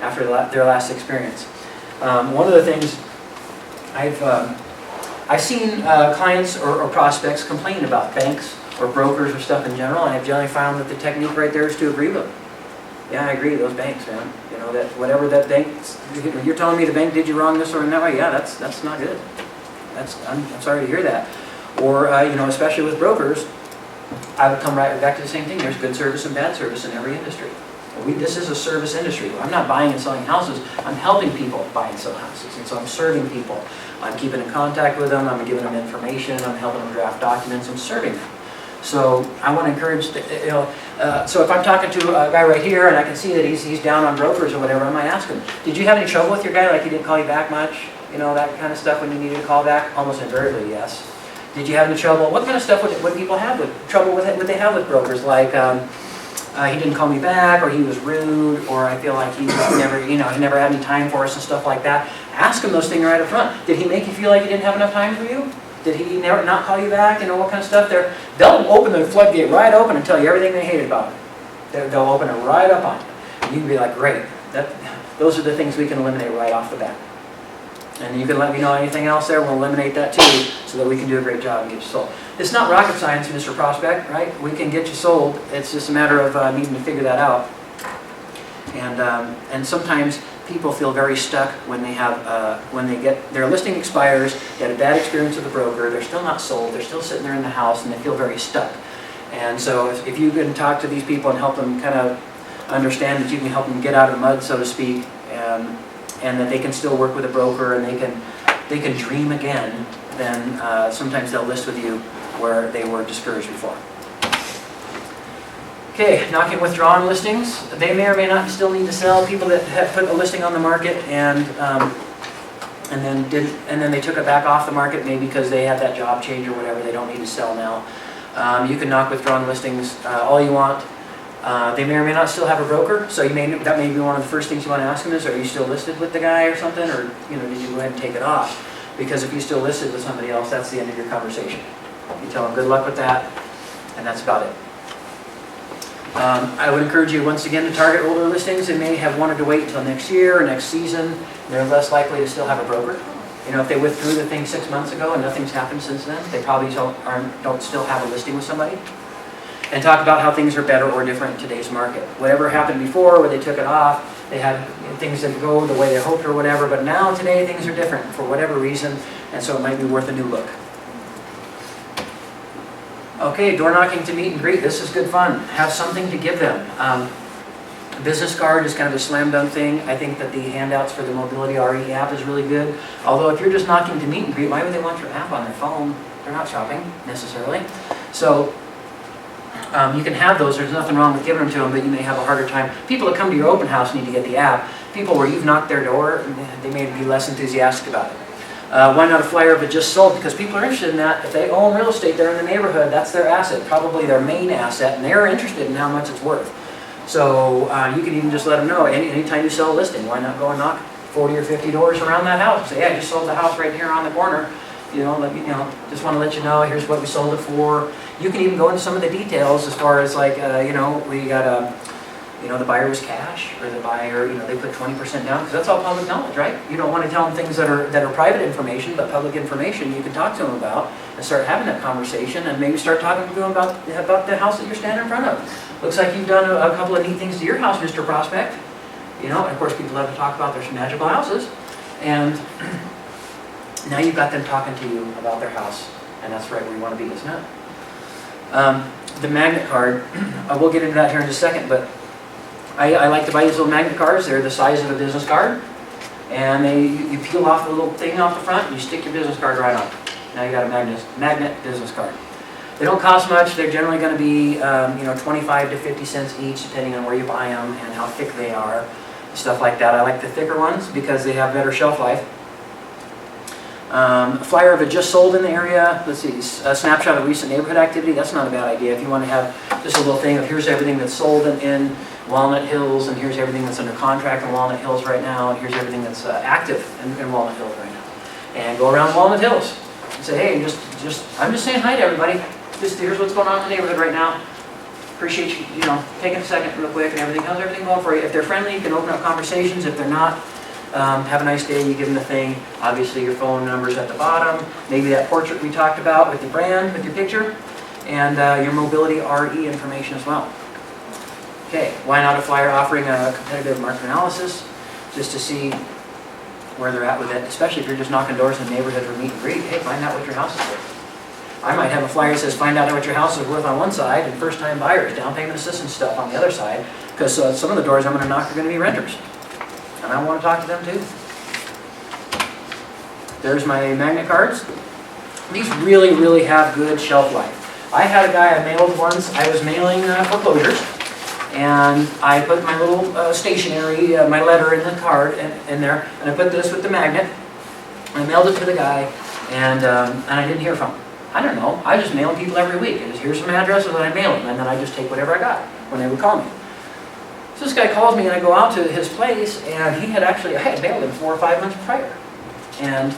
after their last experience. One of the things I've seen clients or prospects complain about banks or brokers or stuff in general, and I've generally found that the technique right there is to agree with them. Yeah, I agree, those banks, man. You know, that whatever that bank, you're telling me the bank did you wrong this or that way, yeah, that's not good. I'm sorry to hear that. Or, you know, especially with brokers, I would come right back to the same thing. There's good service and bad service in every industry. This is a service industry. I'm not buying and selling houses. I'm helping people buy and sell houses. And so I'm serving people. I'm keeping in contact with them. I'm giving them information. I'm helping them draft documents. I'm serving them. So I want to encourage, you know, so if I'm talking to a guy right here and I can see that he's down on brokers or whatever, I might ask him, did you have any trouble with your guy? Like he didn't call you back much? You know, that kind of stuff when you needed a call back? Almost invariably, yes. Did you have any trouble? What kind of stuff would people have with trouble with? Would they have with brokers? Like he didn't call me back, or he was rude, or I feel like he just never, you know, he never had any time for us and stuff like that. Ask him those things right up front. Did he make you feel like he didn't have enough time for you? Did he never not call you back? You know, what kind of stuff? They'll open the floodgate right open and tell you everything they hated about it. They'll open it right up on you. And you can be like, great. Those are the things we can eliminate right off the bat. And you can let me know anything else there, we'll eliminate that too, so that we can do a great job and get you sold. It's not rocket science, Mr. Prospect, right? We can get you sold. It's just a matter of needing to figure that out. And sometimes people feel very stuck when they have when their listing expires. They had a bad experience with the broker. They're still not sold. They're still sitting there in the house, and they feel very stuck. And so if you can talk to these people and help them kind of understand that you can help them get out of the mud, so to speak, and that they can still work with a broker and they can dream again, then sometimes they'll list with you where they were discouraged before. Okay, knocking withdrawn listings. They may or may not still need to sell. People that have put a listing on the market and then they took it back off the market, maybe because they had that job change or whatever. They don't need to sell now. You can knock withdrawn listings all you want. They may or may not still have a broker, so that may be one of the first things you want to ask them is, are you still listed with the guy or something, or did you go ahead and take it off? Because if you're still listed with somebody else, that's the end of your conversation. You tell them good luck with that, and that's about it. I would encourage you once again to target older listings. They may have wanted to wait until next year or next season. They're less likely to still have a broker. If they withdrew the thing 6 months ago and nothing's happened since then, they probably don't still have a listing with somebody. And talk about how things are better or different in today's market. Whatever happened before, where they took it off, they had things that go the way they hoped or whatever, but now today things are different for whatever reason, and so it might be worth a new look. Okay, door knocking to meet and greet. This is good fun. Have something to give them. Business card is kind of a slam dunk thing. I think that the handouts for the Mobility RE app is really good. Although if you're just knocking to meet and greet, why would they want your app on their phone? They're not shopping necessarily. So you can have those. There's nothing wrong with giving them to them, but you may have a harder time. People that come to your open house need to get the app. People where you've knocked their door, they may be less enthusiastic about it. Why not a flyer of it just sold? Because people are interested in that. If they own real estate there in the neighborhood, that's their asset, probably their main asset, and they're interested in how much it's worth. So you can even just let them know, anytime you sell a listing, why not go and knock 40 or 50 doors around that house? Say, yeah, I just sold the house right here on the corner. Just want to let you know, here's what we sold it for. You can even go into some of the details as far as like, we got the buyer was cash, or the buyer, they put 20% down, because that's all public knowledge, right? You don't want to tell them things that are private information, but public information you can talk to them about and start having that conversation, and maybe start talking to them about the house that you're standing in front of. Looks like you've done a couple of neat things to your house, Mr. Prospect. And of course people love to talk about their magical houses, and now you've got them talking to you about their house, and that's right where you want to be, isn't it? The magnet card, we'll get into that here in just a second, but I like to buy these little magnet cards. They're the size of a business card, and you peel off the little thing off the front, and you stick your business card right on. Now you got a magnet business card. They don't cost much. They're generally going to be 25 to 50 cents each, depending on where you buy them and how thick they are, stuff like that. I like the thicker ones because they have better shelf life. A flyer of it just sold in the area. Let's see, a snapshot of recent neighborhood activity. That's not a bad idea. If you want to have just a little thing of here's everything that's sold in Walnut Hills, and here's everything that's under contract in Walnut Hills right now, and here's everything that's active in Walnut Hills right now. And go around Walnut Hills and say, hey, I'm just saying hi to everybody. Here's what's going on in the neighborhood right now. Appreciate you, taking a second real quick and everything. How's everything going for you? If they're friendly, you can open up conversations. If they're not, have a nice day, you give them the thing. Obviously your phone number's at the bottom. Maybe that portrait we talked about with your brand, with your picture, and your Mobility RE information as well. Okay, why not a flyer offering a competitive market analysis, just to see where they're at with it, especially if you're just knocking doors in the neighborhood for meet and greet. Hey, find out what your house is worth. I might have a flyer that says find out what your house is worth on one side, and first-time buyers, down payment assistance stuff on the other side, because some of the doors I'm going to knock are going to be renters. And I want to talk to them too. There's my magnet cards. These really, really have good shelf life. I had a guy I mailed once. I was mailing foreclosures, and I put my little stationery, my letter in the card in there, and I put this with the magnet. I mailed it to the guy, and I didn't hear from him. I don't know. I just mail people every week. Here's some addresses that I mail them, and then I just take whatever I got when they would call me. So this guy calls me, and I go out to his place, and I had mailed him 4 or 5 months prior. And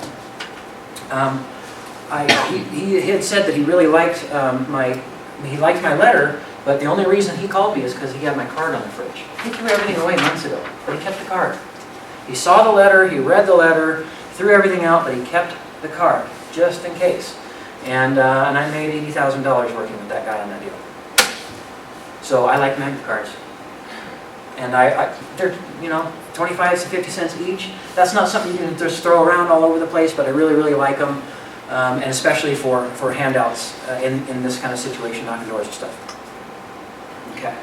he had said that he really liked my letter, but the only reason he called me is because he had my card on the fridge. He threw everything away months ago, but he kept the card. He saw the letter, he read the letter, threw everything out, but he kept the card, just in case. And I made $80,000 working with that guy on that deal. So I like magnet cards. And they're 25 to 50 cents each. That's not something you can just throw around all over the place, but I really, really like them. And especially for handouts in this kind of situation, knocking doors and stuff. Okay.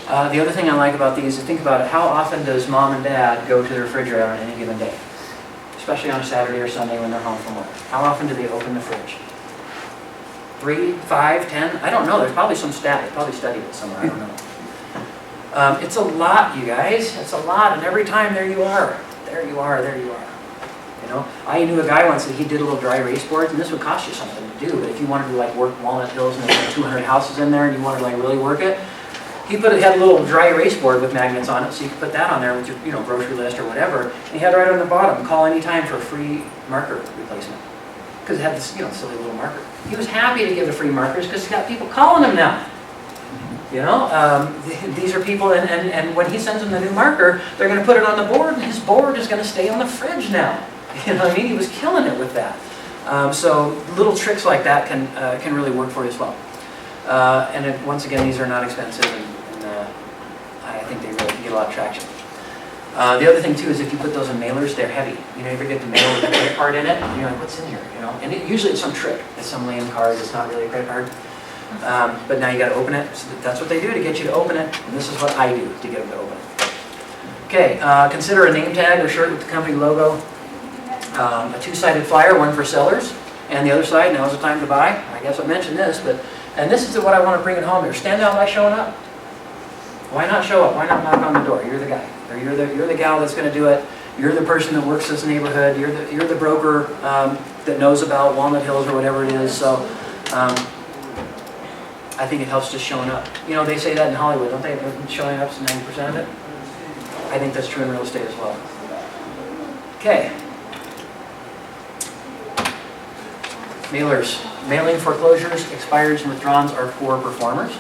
The other thing I like about these is think about it. How often does mom and dad go to the refrigerator on any given day? Especially on a Saturday or Sunday when they're home from work. How often do they open the fridge? 3, 5, 10? I don't know. There's probably some stat. They probably studied it somewhere. I don't know. It's a lot, you guys. It's a lot. And every time, there you are. There you are. There you are. You know, I knew a guy once that he did a little dry erase boards, and this would cost you something to do, but if you wanted to like work Walnut Hills and there's like 200 houses in there and you wanted to like really work it, he had a little dry erase board with magnets on it, so you could put that on there with your grocery list or whatever, and he had right on the bottom, call anytime for a free marker replacement. Because it had this, silly little marker. He was happy to give the free markers because he's got people calling him now. These are people, and when he sends them the new marker, they're going to put it on the board, and his board is going to stay on the fridge now. You know what I mean? He was killing it with that. So little tricks like that can really work for you as well. Once again, these are not expensive, and I think they really get a lot of traction. The other thing too is if you put those in mailers, they're heavy. You ever get the mail with a credit card in it, and you're like, what's in here? And usually it's some trick. It's some lame card. It's not really a credit card. But now you got to open it. So that's what they do to get you to open it, and this is what I do to get them to open it. Okay, consider a name tag or shirt with the company logo. A two-sided flyer, one for sellers, and the other side, now's the time to buy. I guess I mentioned this, and this is what I want to bring it home here. Stand out by showing up. Why not show up? Why not knock on the door? You're the guy, or you're the gal that's going to do it. You're the person that works this neighborhood. You're the broker that knows about Walnut Hills or whatever it is. So I think it helps just showing up. They say that in Hollywood, don't they? Showing up's 90% of it. I think that's true in real estate as well. Okay. Mailers. Mailing foreclosures, expireds, and withdrawals are poor performers.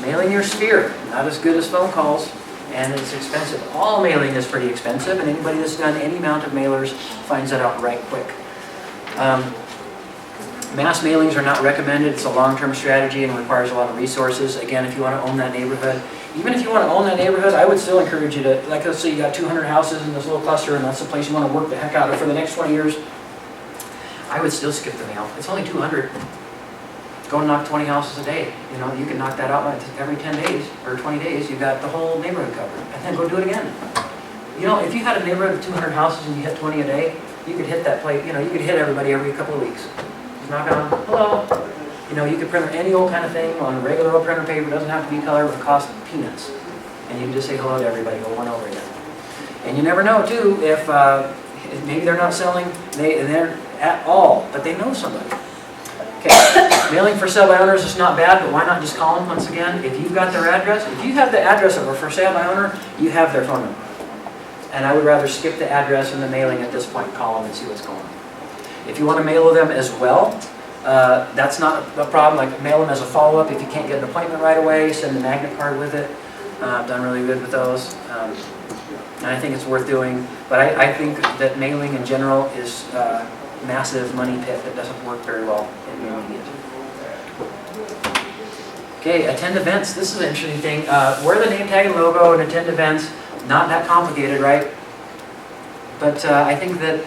Mailing your sphere, not as good as phone calls, and it's expensive. All mailing is pretty expensive, and anybody that's done any amount of mailers finds that out right quick. Mass mailings are not recommended. It's a long-term strategy and requires a lot of resources. Again, if you want to own that neighborhood, even if you want to own that neighborhood, I would still encourage you to, like let's say you got 200 houses in this little cluster, and that's the place you want to work the heck out of for the next 20 years, I would still skip the mail. It's only 200. Go and knock 20 houses a day. You can knock that out every 10 days or 20 days. You've got the whole neighborhood covered. And then go do it again. If you had a neighborhood of 200 houses and you hit 20 a day, you could hit that plate. You could hit everybody every couple of weeks. Just knock on, hello. You could print any old kind of thing on regular old printer paper. It doesn't have to be color. It would cost peanuts. And you can just say hello to everybody over and over again. And you never know, too, if maybe they're not selling they're at all, but they know somebody. Okay, mailing for sale by owners is not bad, but why not just call them once again? If you've got their address, if you have the address of a for sale by owner, you have their phone number. And I would rather skip the address and the mailing at this point, call them and see what's going on. If you want to mail them as well, that's not a problem. Like mail them as a follow-up. If you can't get an appointment right away, send the magnet card with it. I've done really good with those. And I think it's worth doing. But I think that mailing in general is massive money pit that doesn't work very well in the immediate. Okay, attend events. This is an interesting thing. Wear the name tag and logo and attend events. Not that complicated, right? But I think that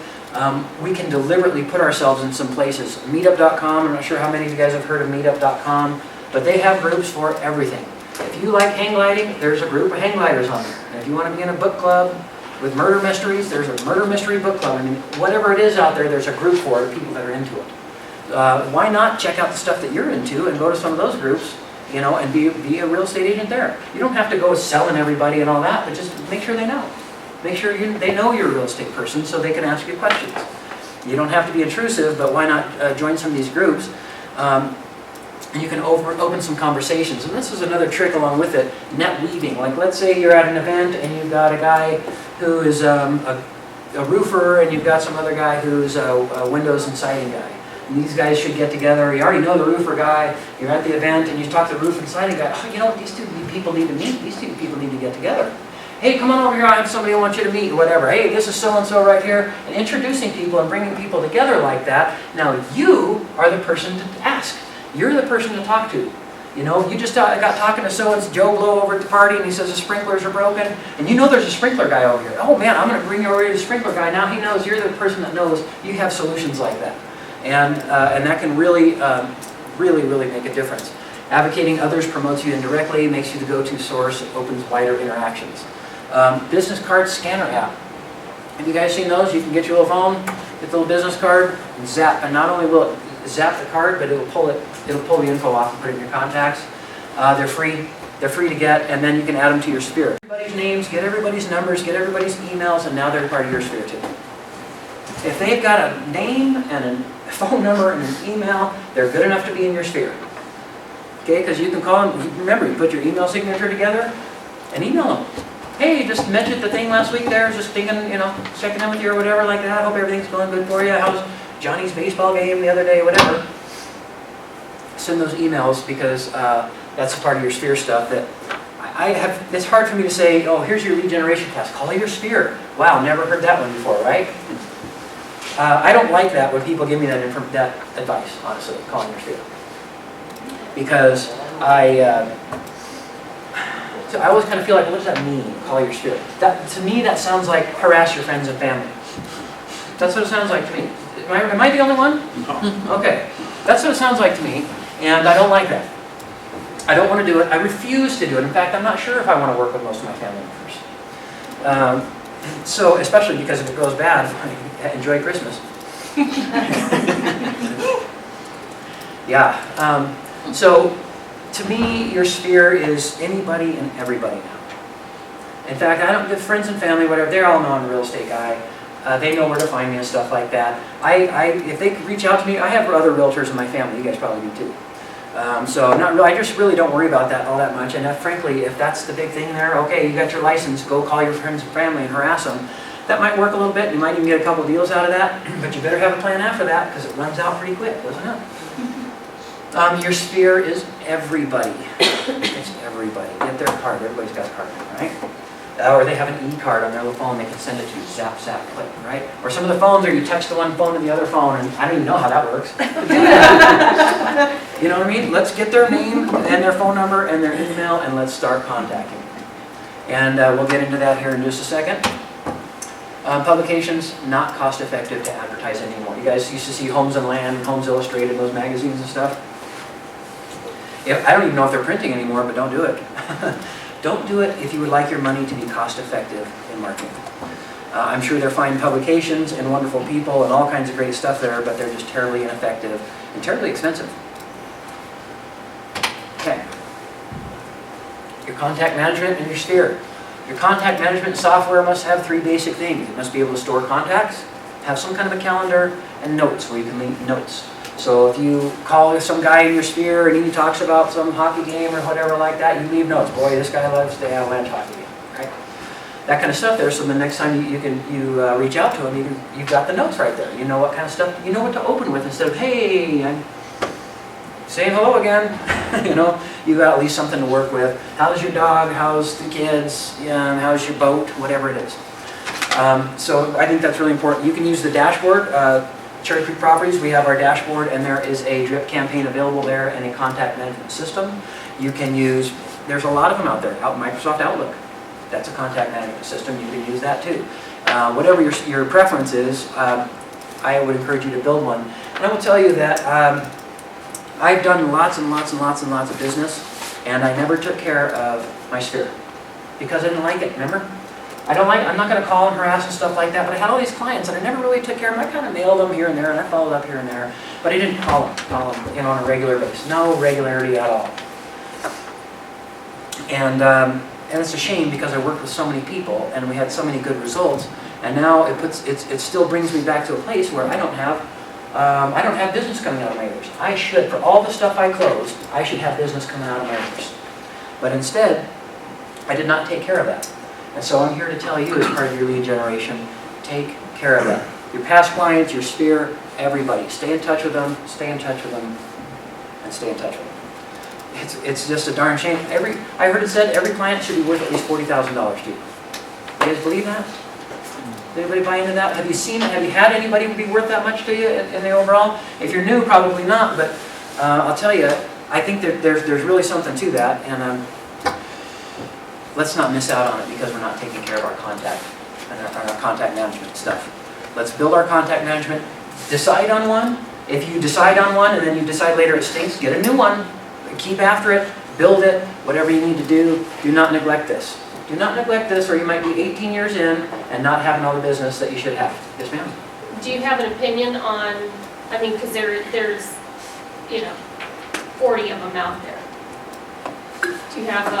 we can deliberately put ourselves in some places. Meetup.com, I'm not sure how many of you guys have heard of Meetup.com, but they have groups for everything. If you like hang gliding, there's a group of hang gliders on there. And if you want to be in a book club with murder mysteries, there's a murder mystery book club. I mean, whatever it is out there, there's a group for it, people that are into it. Why not check out the stuff that you're into and go to some of those groups, and be a real estate agent there. You don't have to go selling everybody and all that, but just make sure they know. Make sure they know you're a real estate person so they can ask you questions. You don't have to be intrusive, but why not join some of these groups? And you can open some conversations. And this is another trick along with it, net weaving. Like let's say you're at an event and you've got a guy who is a roofer and you've got some other guy who's a windows and siding guy. And these guys should get together. You already know the roofer guy. You're at the event and you talk to the roof and siding guy. Oh, these two people need to meet. These two people need to get together. Hey, come on over here. I have somebody I want you to meet or whatever. Hey, this is so-and-so right here. And introducing people and bringing people together like that. Now you are the person to ask. You're the person to talk to. You just got talking to so-and-so Joe Blow over at the party and he says the sprinklers are broken. And there's a sprinkler guy over here. Oh man, I'm going to bring you over to the sprinkler guy. Now he knows you're the person that knows you have solutions like that. And that can really make a difference. Advocating others promotes you indirectly, makes you the go-to source, opens wider interactions. Business card scanner app. Have you guys seen those? You can get your little phone, get the little business card, and zap. And not only will it zap the card, but it'll pull the info off and put it in your contacts. They're free. They're free to get, and then you can add them to your sphere. Everybody's names, get everybody's numbers, get everybody's emails, and now they're part of your sphere too. If they've got a name and a phone number and an email, they're good enough to be in your sphere. Okay, because you can call them, remember, you put your email signature together and email them. Hey, just mentioned the thing last week there, just thinking, checking in with you or whatever like that. Hope everything's going good for you. How's Johnny's baseball game the other day, whatever. Send those emails because that's a part of your sphere stuff that it's hard for me to say, oh, here's your lead generation class. Call your sphere. Wow, never heard that one before, right? I don't like that when people give me that advice, honestly, calling your sphere. Because so I always kind of feel like, what does that mean, call your sphere? To me, that sounds like harass your friends and family. That's what it sounds like to me. Am I the only one? No. Okay. That's what it sounds like to me, and I don't like that. I don't want to do it. I refuse to do it. In fact, I'm not sure if I want to work with most of my family members. So, especially because if it goes bad, enjoy Christmas. Yeah. So, to me, your sphere is anybody and everybody now. In fact, the friends and family, whatever, they're all know I'm a real estate guy. They know where to find me and stuff like that. If they reach out to me, I have other realtors in my family. You guys probably do too. So not really, I just really don't worry about that all that much. And frankly, if that's the big thing there, okay, you got your license, go call your friends and family and harass them. That might work a little bit. You might even get a couple of deals out of that. But you better have a plan after that because it runs out pretty quick, doesn't it? Your sphere is everybody. It's everybody. Get their card. Everybody's got a card, right? Or they have an e-card on their little phone they can send it to, zap, zap, click, right? Or some of the phones are you text the one phone to the other phone, and I don't even know how that works. You know what I mean? Let's get their name and their phone number and their email, and let's start contacting them. And we'll get into that here in just a second. Publications, not cost effective to advertise anymore. You guys used to see Homes and Land, Homes Illustrated, those magazines and stuff. I don't even know if they're printing anymore, but don't do it. Don't do it if you would like your money to be cost effective in marketing. I'm sure they're fine publications and wonderful people and all kinds of great stuff there, but they're just terribly ineffective and terribly expensive. Okay. Your contact management and your sphere. Your contact management software must have 3 basic things. It must be able to store contacts, have some kind of a calendar, and notes where you can leave notes. So if you call some guy in your sphere and he talks about some hockey game or whatever like that, you leave notes. Boy, this guy loves the Avalanche hockey game, right? That kind of stuff there. So the next time you reach out to him, you've got the notes right there. You know what kind of stuff, you know what to open with instead of, hey, I'm saying hello again. You got at least something to work with. How's your dog? How's the kids? How's your boat? Whatever it is. So I think that's really important. You can use the dashboard. Cherry Creek Properties, we have our dashboard, and there is a drip campaign available there and a contact management system. You can use, there's a lot of them out there. Microsoft Outlook, that's a contact management system. You can use that too. Whatever your preference is, I would encourage you to build one. And I will tell you that I've done lots and lots and lots and lots of business, and I never took care of my sphere because I didn't like it, remember? I'm not going to call and harass and stuff like that, but I had all these clients and I never really took care of them. I kind of mailed them here and there and I followed up here and there, but I didn't call them on a regular basis. No regularity at all. And it's a shame because I worked with so many people and we had so many good results, and now it still brings me back to a place where I don't have business coming out of my ears. I should, for all the stuff I closed, I should have business coming out of my ears. But instead, I did not take care of that. And so I'm here to tell you, as part of your lead generation, take care of that. Your past clients, your sphere, everybody. Stay in touch with them, stay in touch with them, and stay in touch with them. It's just a darn shame. I heard it said every client should be worth at least $40,000 to you. You guys believe that? Does anybody buy into that? Have you had anybody be worth that much to you in the overall? If you're new, probably not, but I'll tell you, I think there's really something to that, and let's not miss out on it because we're not taking care of our contact and our contact management stuff. Let's build our contact management. Decide on one. If you decide on one and then you decide later it stinks, get a new one. Keep after it. Build it. Whatever you need to do. Do not neglect this. Do not neglect this, or you might be 18 years in and not having all the business that you should have. Yes, ma'am? Do you have an opinion on, because there's 40 of them out there. Do you have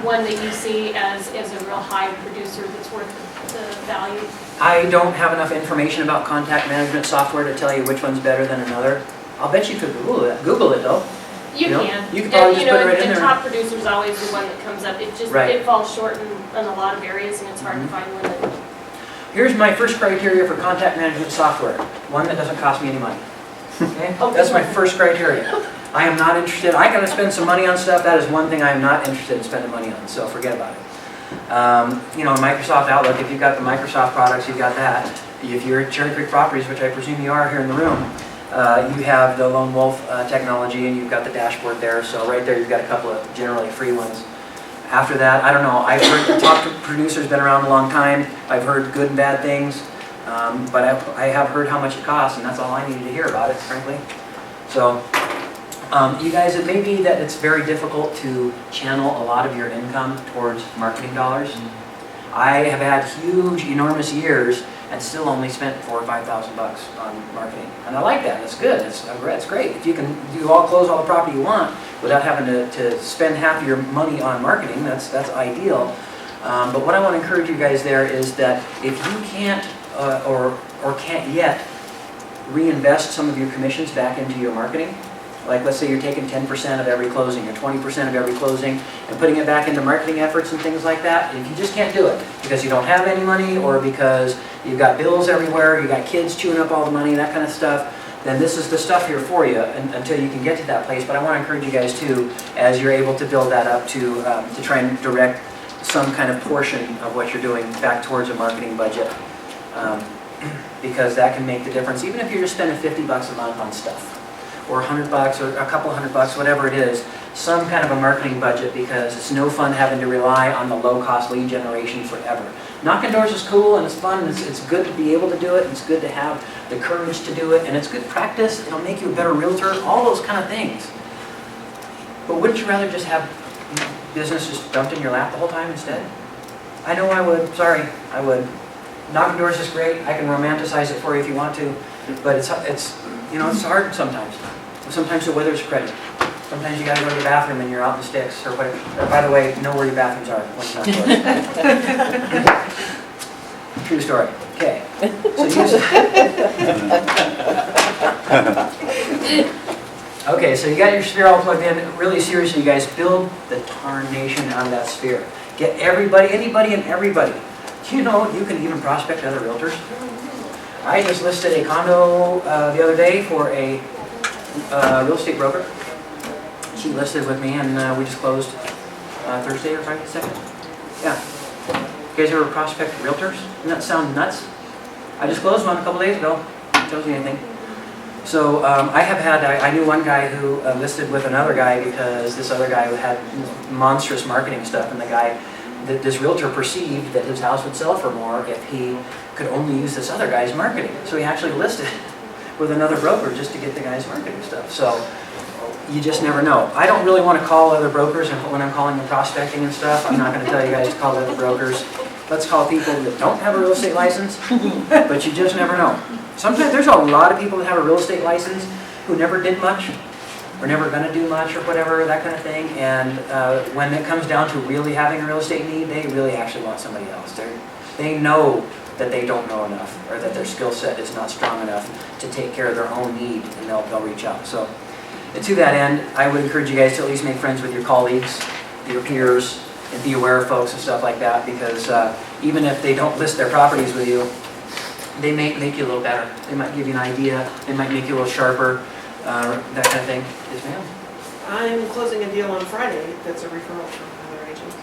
one that you see as a real high producer that's worth the value? I don't have enough information about contact management software to tell you which one's better than another. I'll bet you could Google it though. You You know, can. you could probably And, just put it right in and there. top producer's always the one that comes up. It just, Right. it falls short in a lot of areas, and it's hard to find one that, Here's my first criteria for contact management software. One that doesn't cost me any money. Okay? That's my first criteria. I am not interested, I gotta spend some money on stuff, that is one thing I am not interested in spending money on, so forget about it. You know, Microsoft Outlook, if you've got the Microsoft products, you've got that. If you're at Cherry Creek Properties, which I presume you are here in the room, you have the Lone Wolf technology and you've got the dashboard there, so right there you've got a couple of generally free ones. After that, I don't know, I've heard the top producer's been around a long time, I've heard good and bad things, but I have heard how much it costs, and that's all I needed to hear about it, frankly. So, you guys, it may be that it's very difficult to channel a lot of your income towards marketing dollars. I have had huge, enormous years and still only spent $4,000 or $5,000 on marketing. And I like that, it's good, it's great. If you can close all the property you want without having to spend half of your money on marketing, that's ideal. But what I want to encourage you guys there is that if you can't or can't yet reinvest some of your commissions back into your marketing, like let's say you're taking 10% of every closing or 20% of every closing and putting it back into marketing efforts and things like that, if you just can't do it because you don't have any money or because you've got bills everywhere, you've got kids chewing up all the money, that kind of stuff, then this is the stuff here for you until you can get to that place. But I want to encourage you guys too, as you're able to build that up, to try and direct some kind of portion of what you're doing back towards a marketing budget, because that can make the difference. Even if you're just spending $50 a month on stuff, or $100 or a couple $100, whatever it is, some kind of a marketing budget, because it's no fun having to rely on the low-cost lead generation forever. Knocking doors is cool and it's fun, and it's good to be able to do it, and it's good to have the courage to do it, and it's good practice, it'll make you a better realtor, all those kind of things. But wouldn't you rather just have business just dumped in your lap the whole time instead? I know I would, sorry, I would. Knocking doors is great, I can romanticize it for you if you want to, but it's you know, it's hard sometimes. Sometimes the weather's cruddy. Sometimes you gotta go to the bathroom and you're out in the sticks or whatever. By the way, know where your bathrooms are when you're not closed. True story. Okay. So okay, so you got your sphere all plugged in. Really seriously, you guys, build the tarnation out of that sphere. Get everybody, anybody and everybody. You know, you can even prospect other realtors. I just listed a condo the other day for a real estate broker. She listed with me and we just closed Thursday or Friday, 2nd. Yeah. You guys ever prospect realtors? Doesn't that sound nuts? I just closed one a couple days ago. Tells you anything. So I knew one guy who listed with another guy because this other guy had monstrous marketing stuff, and this realtor perceived that his house would sell for more if he could only use this other guy's marketing. So he actually listed with another broker just to get the guy's marketing stuff. So you just never know. I don't really want to call other brokers when I'm calling them prospecting and stuff. I'm not going to tell you guys to call other brokers. Let's call people that don't have a real estate license, but you just never know. Sometimes there's a lot of people that have a real estate license who never did much or never going to do much or whatever, that kind of thing. And when it comes down to really having a real estate need, they really actually want somebody else. They know that they don't know enough or that their skill set is not strong enough to take care of their own need, and they'll reach out. So to that end, I would encourage you guys to at least make friends with your colleagues, your peers, and be aware of folks and stuff like that, because even if they don't list their properties with you, they may make you a little better. They might give you an idea. They might make you a little sharper, that kind of thing. Yes, ma'am? I'm closing a deal on Friday that's a referral from another agent,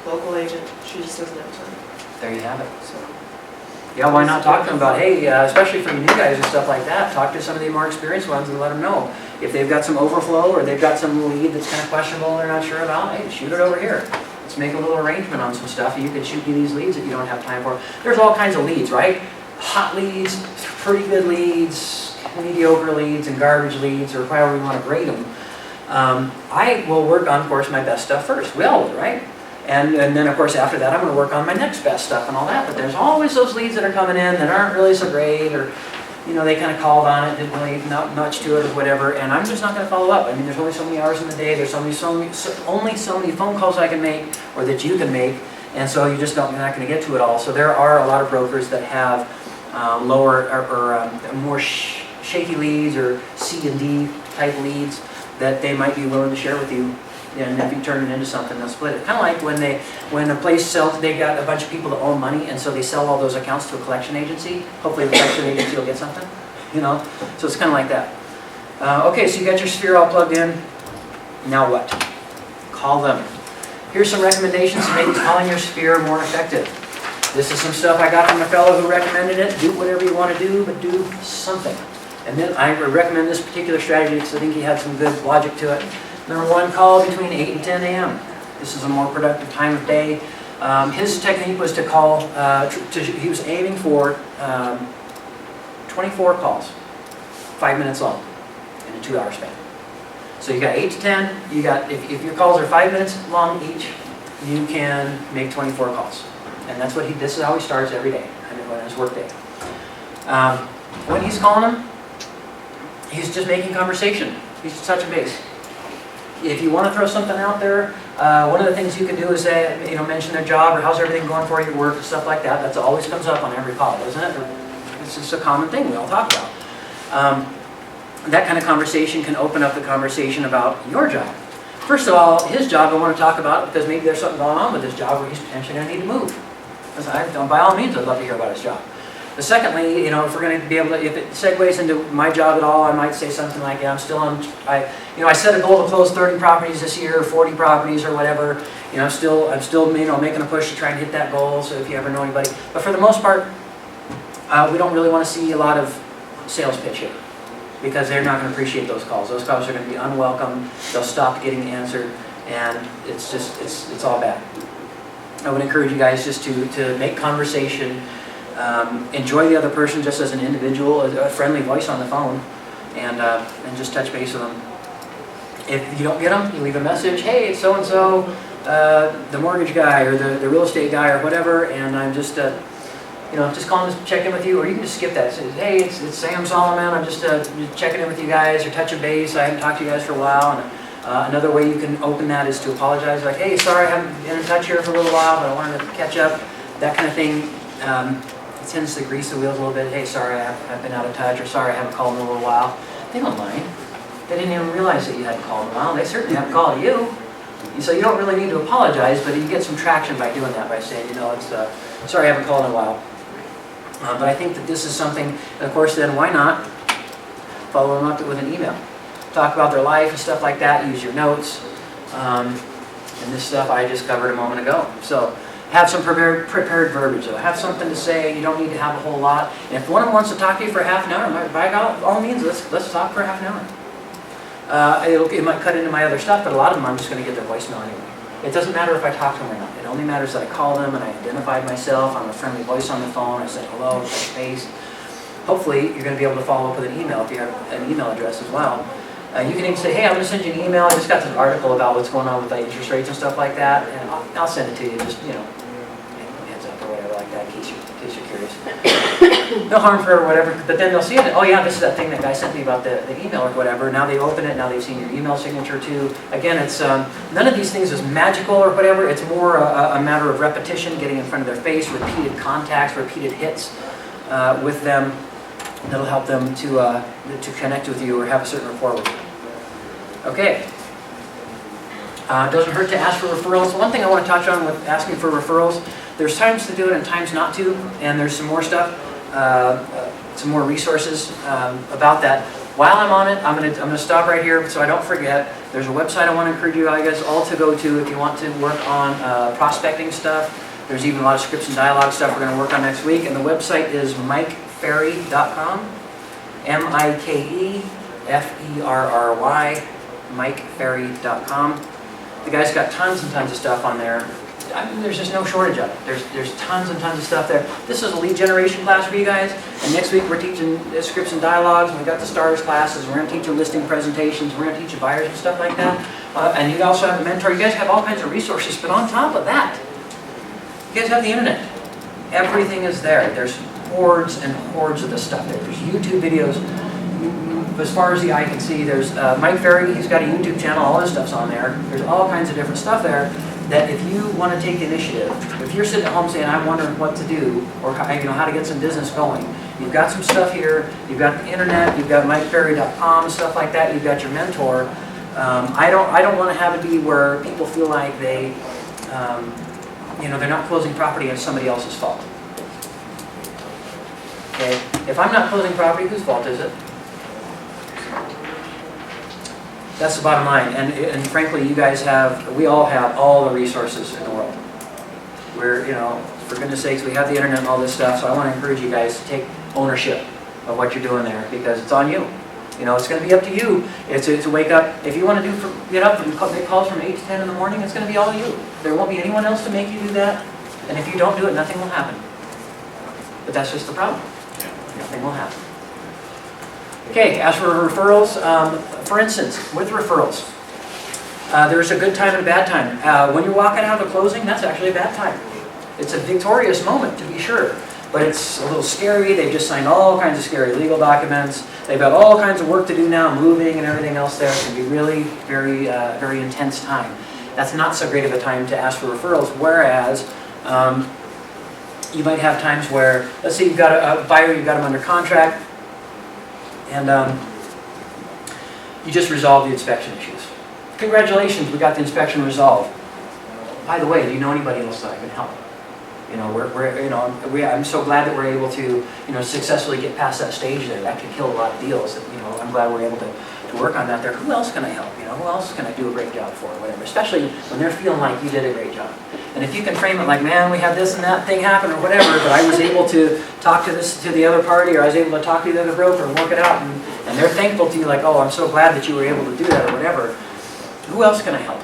local agent. She just doesn't have time. There you have it. So, yeah, why not talk to them about, hey, especially for you new guys and stuff like that, talk to some of the more experienced ones and let them know. If they've got some overflow or they've got some lead that's kind of questionable they're not sure about, hey, shoot it over here. Let's make a little arrangement on some stuff. You can shoot me these leads that you don't have time for. There's all kinds of leads, right? Hot leads, pretty good leads, mediocre leads, and garbage leads, or however you want to grade them. I will work on, of course, my best stuff first. We all will, right? And then, of course, after that, I'm going to work on my next best stuff and all that. But there's always those leads that are coming in that aren't really so great, or they kind of called on it, didn't really, not much to it or whatever, and I'm just not gonna follow up. I mean, there's only so many hours in the day, there's only so many phone calls I can make, or that you can make, and so you're not gonna get to it all. So there are a lot of brokers that have lower, or more shaky leads, or C and D type leads, that they might be willing to share with you. And if you turn it into something, they'll split it. Kind of like when a place sells, they got a bunch of people that own money, and so they sell all those accounts to a collection agency. Hopefully the collection agency will get something, So it's kind of like that. Okay, so you got your sphere all plugged in. Now what? Call them. Here's some recommendations to make calling your sphere more effective. This is some stuff I got from a fellow who recommended it. Do whatever you want to do, but do something. And then I recommend this particular strategy because I think he had some good logic to it. Number 1, call between 8 and 10 a.m. This is a more productive time of day. His technique was to call, he was aiming for 24 calls, 5 minutes long, in a 2-hour span. So you got 8 to 10, you got, if your calls are 5 minutes long each, you can make 24 calls. And that's what this is how he starts every day, on his work day. When he's calling them, he's just making conversation. He's just touching base. If you want to throw something out there, one of the things you can do is say, mention their job, or how's everything going for you at work, stuff like that. That always comes up on every call, doesn't it? It's just a common thing we all talk about. That kind of conversation can open up the conversation about your job. First of all, his job I want to talk about, because maybe there's something going on with his job where he's potentially going to need to move. By all means, I'd love to hear about his job. But secondly, if we're going to be able to, if it segues into my job at all, I might say something like, I'm still on, I set a goal to close 30 properties this year, 40 properties or whatever. I'm still making a push to try and hit that goal, so if you ever know anybody. But for the most part, we don't really want to see a lot of sales pitch here, because they're not going to appreciate those calls. Those calls are going to be unwelcome, they'll stop getting answered, and it's all bad. I would encourage you guys just to make conversation, enjoy the other person just as an individual, a friendly voice on the phone, and just touch base with them. If you don't get them, you leave a message, hey, it's so-and-so, the mortgage guy, or the real estate guy, or whatever, and I'm just, just calling to check in with you, or you can just skip that. Say, hey, it's Sam Solomon, I'm just checking in with you guys, or touching base, I haven't talked to you guys for a while. And another way you can open that is to apologize, like, hey, sorry, I haven't been in touch here for a little while, but I wanted to catch up, that kind of thing. It tends to grease the wheels a little bit. Hey, sorry, I've been out of touch, or sorry, I haven't called in a little while. They don't mind. They didn't even realize that you hadn't called in a while. They certainly haven't called you. So you don't really need to apologize, but you get some traction by doing that, by saying, it's sorry, I haven't called in a while. But I think that this is something, and of course, then why not follow them up with an email? Talk about their life and stuff like that, use your notes. And this stuff I just covered a moment ago. So have some prepared verbiage, though. Have something to say. You don't need to have a whole lot. And if one of them wants to talk to you for half an hour, by all means, let's talk for half an hour. It might cut into my other stuff, but a lot of them I'm just going to get their voicemail anyway. It doesn't matter if I talk to them or not. It only matters that I call them and I identified myself. I'm a friendly voice on the phone. I said hello, touch base. Hopefully, you're going to be able to follow up with an email if you have an email address as well. You can even say, hey, I'm going to send you an email. I just got this article about what's going on with the interest rates and stuff like that, and I'll send it to you. Just heads up or whatever like that, in case you're curious. No harm for whatever. But then they'll see it. Oh yeah, this is that thing that guy sent me about the email or whatever. Now they open it. Now they've seen your email signature too. Again, it's none of these things is magical or whatever. It's more a matter of repetition, getting in front of their face, repeated contacts, repeated hits with them. That'll help them to connect with you or have a certain rapport with you. Okay. Doesn't hurt to ask for referrals. One thing I want to touch on with asking for referrals, there's times to do it and times not to, and there's some more stuff, some more resources about that. While I'm on it, I'm gonna stop right here so I don't forget. There's a website I want to encourage you guys all to go to if you want to work on prospecting stuff. There's even a lot of scripts and dialogue stuff we're going to work on next week, and the website is MikeFerry.com, MikeFerry, MikeFerry.com. The guy's got tons and tons of stuff on there. I mean, there's just no shortage of it. There's tons and tons of stuff there. This is a lead generation class for you guys, and next week we're teaching scripts and dialogues, and we've got the starters classes. We're going to teach you listing presentations. We're going to teach you buyers and stuff like that. And you also have a mentor. You guys have all kinds of resources, but on top of that, you guys have the internet. Everything is there. There's hordes and hordes of this stuff. There's YouTube videos. As far as the eye can see, there's Mike Ferry, he's got a YouTube channel, all his stuff's on there. There's all kinds of different stuff there that if you want to take the initiative, if you're sitting at home saying, I'm wondering what to do, or how to get some business going, you've got some stuff here, you've got the internet, you've got MikeFerry.com, stuff like that, you've got your mentor. I don't want to have it be where people feel like they're not closing property and it's somebody else's fault. Okay? If I'm not closing property, whose fault is it? That's the bottom line, and frankly, we all have all the resources in the world. We're, for goodness sakes, we have the internet and all this stuff, so I want to encourage you guys to take ownership of what you're doing there, because it's on you. It's going to be up to you. It's to wake up. If you want to get up and make calls from 8 to 10 in the morning, it's going to be all you. There won't be anyone else to make you do that, and if you don't do it, nothing will happen. But that's just the problem. Nothing will happen. Okay, as for referrals, for instance, with referrals, there's a good time and a bad time. When you're walking out of a closing, that's actually a bad time. It's a victorious moment, to be sure, but it's a little scary. They've just signed all kinds of scary legal documents. They've got all kinds of work to do now, moving and everything else there. It can be really very, very intense time. That's not so great of a time to ask for referrals, whereas you might have times where, let's say you've got a buyer, you've got them under contract, and you just resolved the inspection issues. Congratulations, we got the inspection resolved. By the way, do you know anybody else that I can help? I'm so glad that we're able to, successfully get past that stage there. That could kill a lot of deals. I'm glad we're able to work on that there. Who else can I help? Who else can I do a great job for, or whatever? Especially when they're feeling like you did a great job. And if you can frame it like, man, we had this and that thing happen or whatever, but I was able to talk to the other party, or I was able to talk to the other broker and work it out, and they're thankful to you, like, oh, I'm so glad that you were able to do that or whatever. Who else can I help?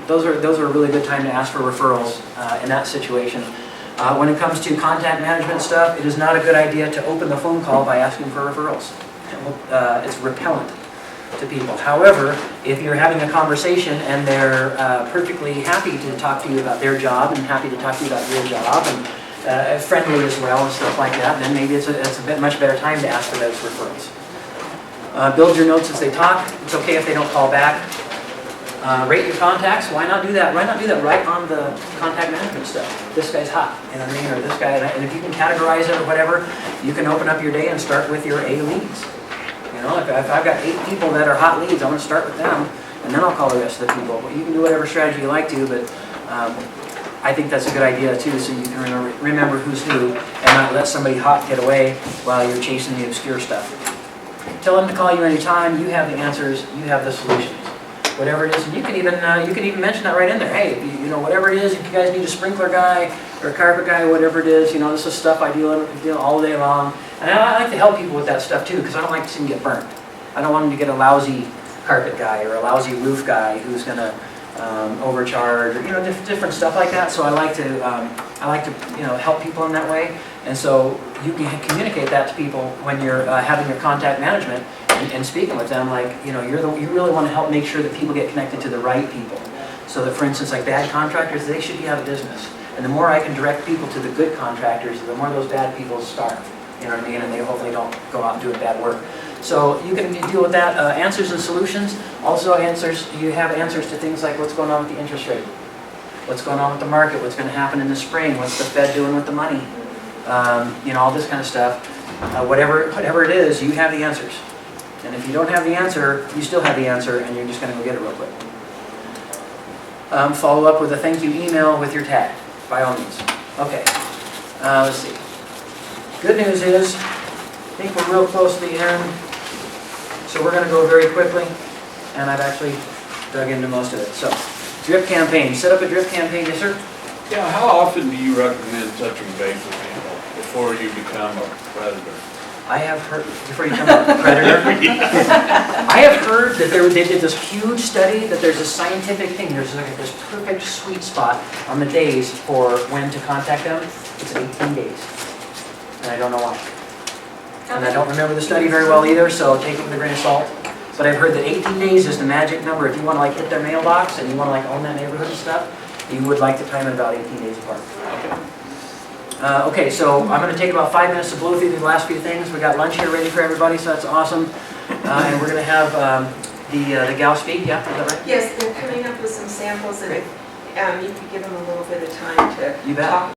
Those are a really good time to ask for referrals in that situation. When it comes to contact management stuff, it is not a good idea to open the phone call by asking for referrals. It's repellent to people. However, if you're having a conversation and they're perfectly happy to talk to you about their job and happy to talk to you about your job and friendly as well and stuff like that, then maybe it's a much better time to ask for those referrals. Build your notes as they talk. It's okay if they don't call back. Rate your contacts. Why not do that? Why not do that right on the contact management stuff? This guy's hot, or this guy, and if you can categorize it or whatever, you can open up your day and start with your A leads. If I've got 8 people that are hot leads, I'm going to start with them, and then I'll call the rest of the people. But you can do whatever strategy you like to, but I think that's a good idea too, so you can remember who's who, and not let somebody hot get away while you're chasing the obscure stuff. Tell them to call you anytime. You have the answers. You have the solutions. Whatever it is, and you can even mention that right in there. Hey, whatever it is, if you guys need a sprinkler guy or a carpet guy, whatever it is, this is stuff I deal all day long. And I like to help people with that stuff too, because I don't like to see them get burnt. I don't want them to get a lousy carpet guy or a lousy roof guy who's going to overcharge, or different stuff like that. So I like to help people in that way. And so you can communicate that to people when you're having your contact management and speaking with them. Like you really want to help make sure that people get connected to the right people. So that, for instance, like bad contractors, they should be out of business. And the more I can direct people to the good contractors, the more those bad people starve. You know what I mean? And they hopefully don't go out and do bad work. So you can deal with that. Answers and solutions. Also you have answers to things like what's going on with the interest rate. What's going on with the market. What's going to happen in the spring. What's the Fed doing with the money. All this kind of stuff. Whatever it is, you have the answers. And if you don't have the answer, you still have the answer, and you're just going to go get it real quick. Follow up with a thank you email with your tag, by all means. Okay, let's see. Good news is, I think we're real close to the end, so we're going to go very quickly, and I've actually dug into most of it. So, drip campaign. Set up a drip campaign, yes sir? Yeah, how often do you recommend touching base with people before you become a predator? I have heard, before you come up, predator, I have heard that they did this huge study, that there's a scientific thing, there's like this perfect sweet spot on the days for when to contact them. It's 18 days. And I don't know why. And I don't remember the study very well either, so take it with a grain of salt. But I've heard that 18 days is the magic number. If you want to hit their mailbox and you want to own that neighborhood and stuff, you would like to time it about 18 days apart. Okay, so I'm gonna take about 5 minutes to blow through the last few things. We got lunch here ready for everybody, so that's awesome. And we're gonna have the gal speak, yeah, is that right? Yes, they're coming up with some samples, and if you could give them a little bit of time to You bet. talk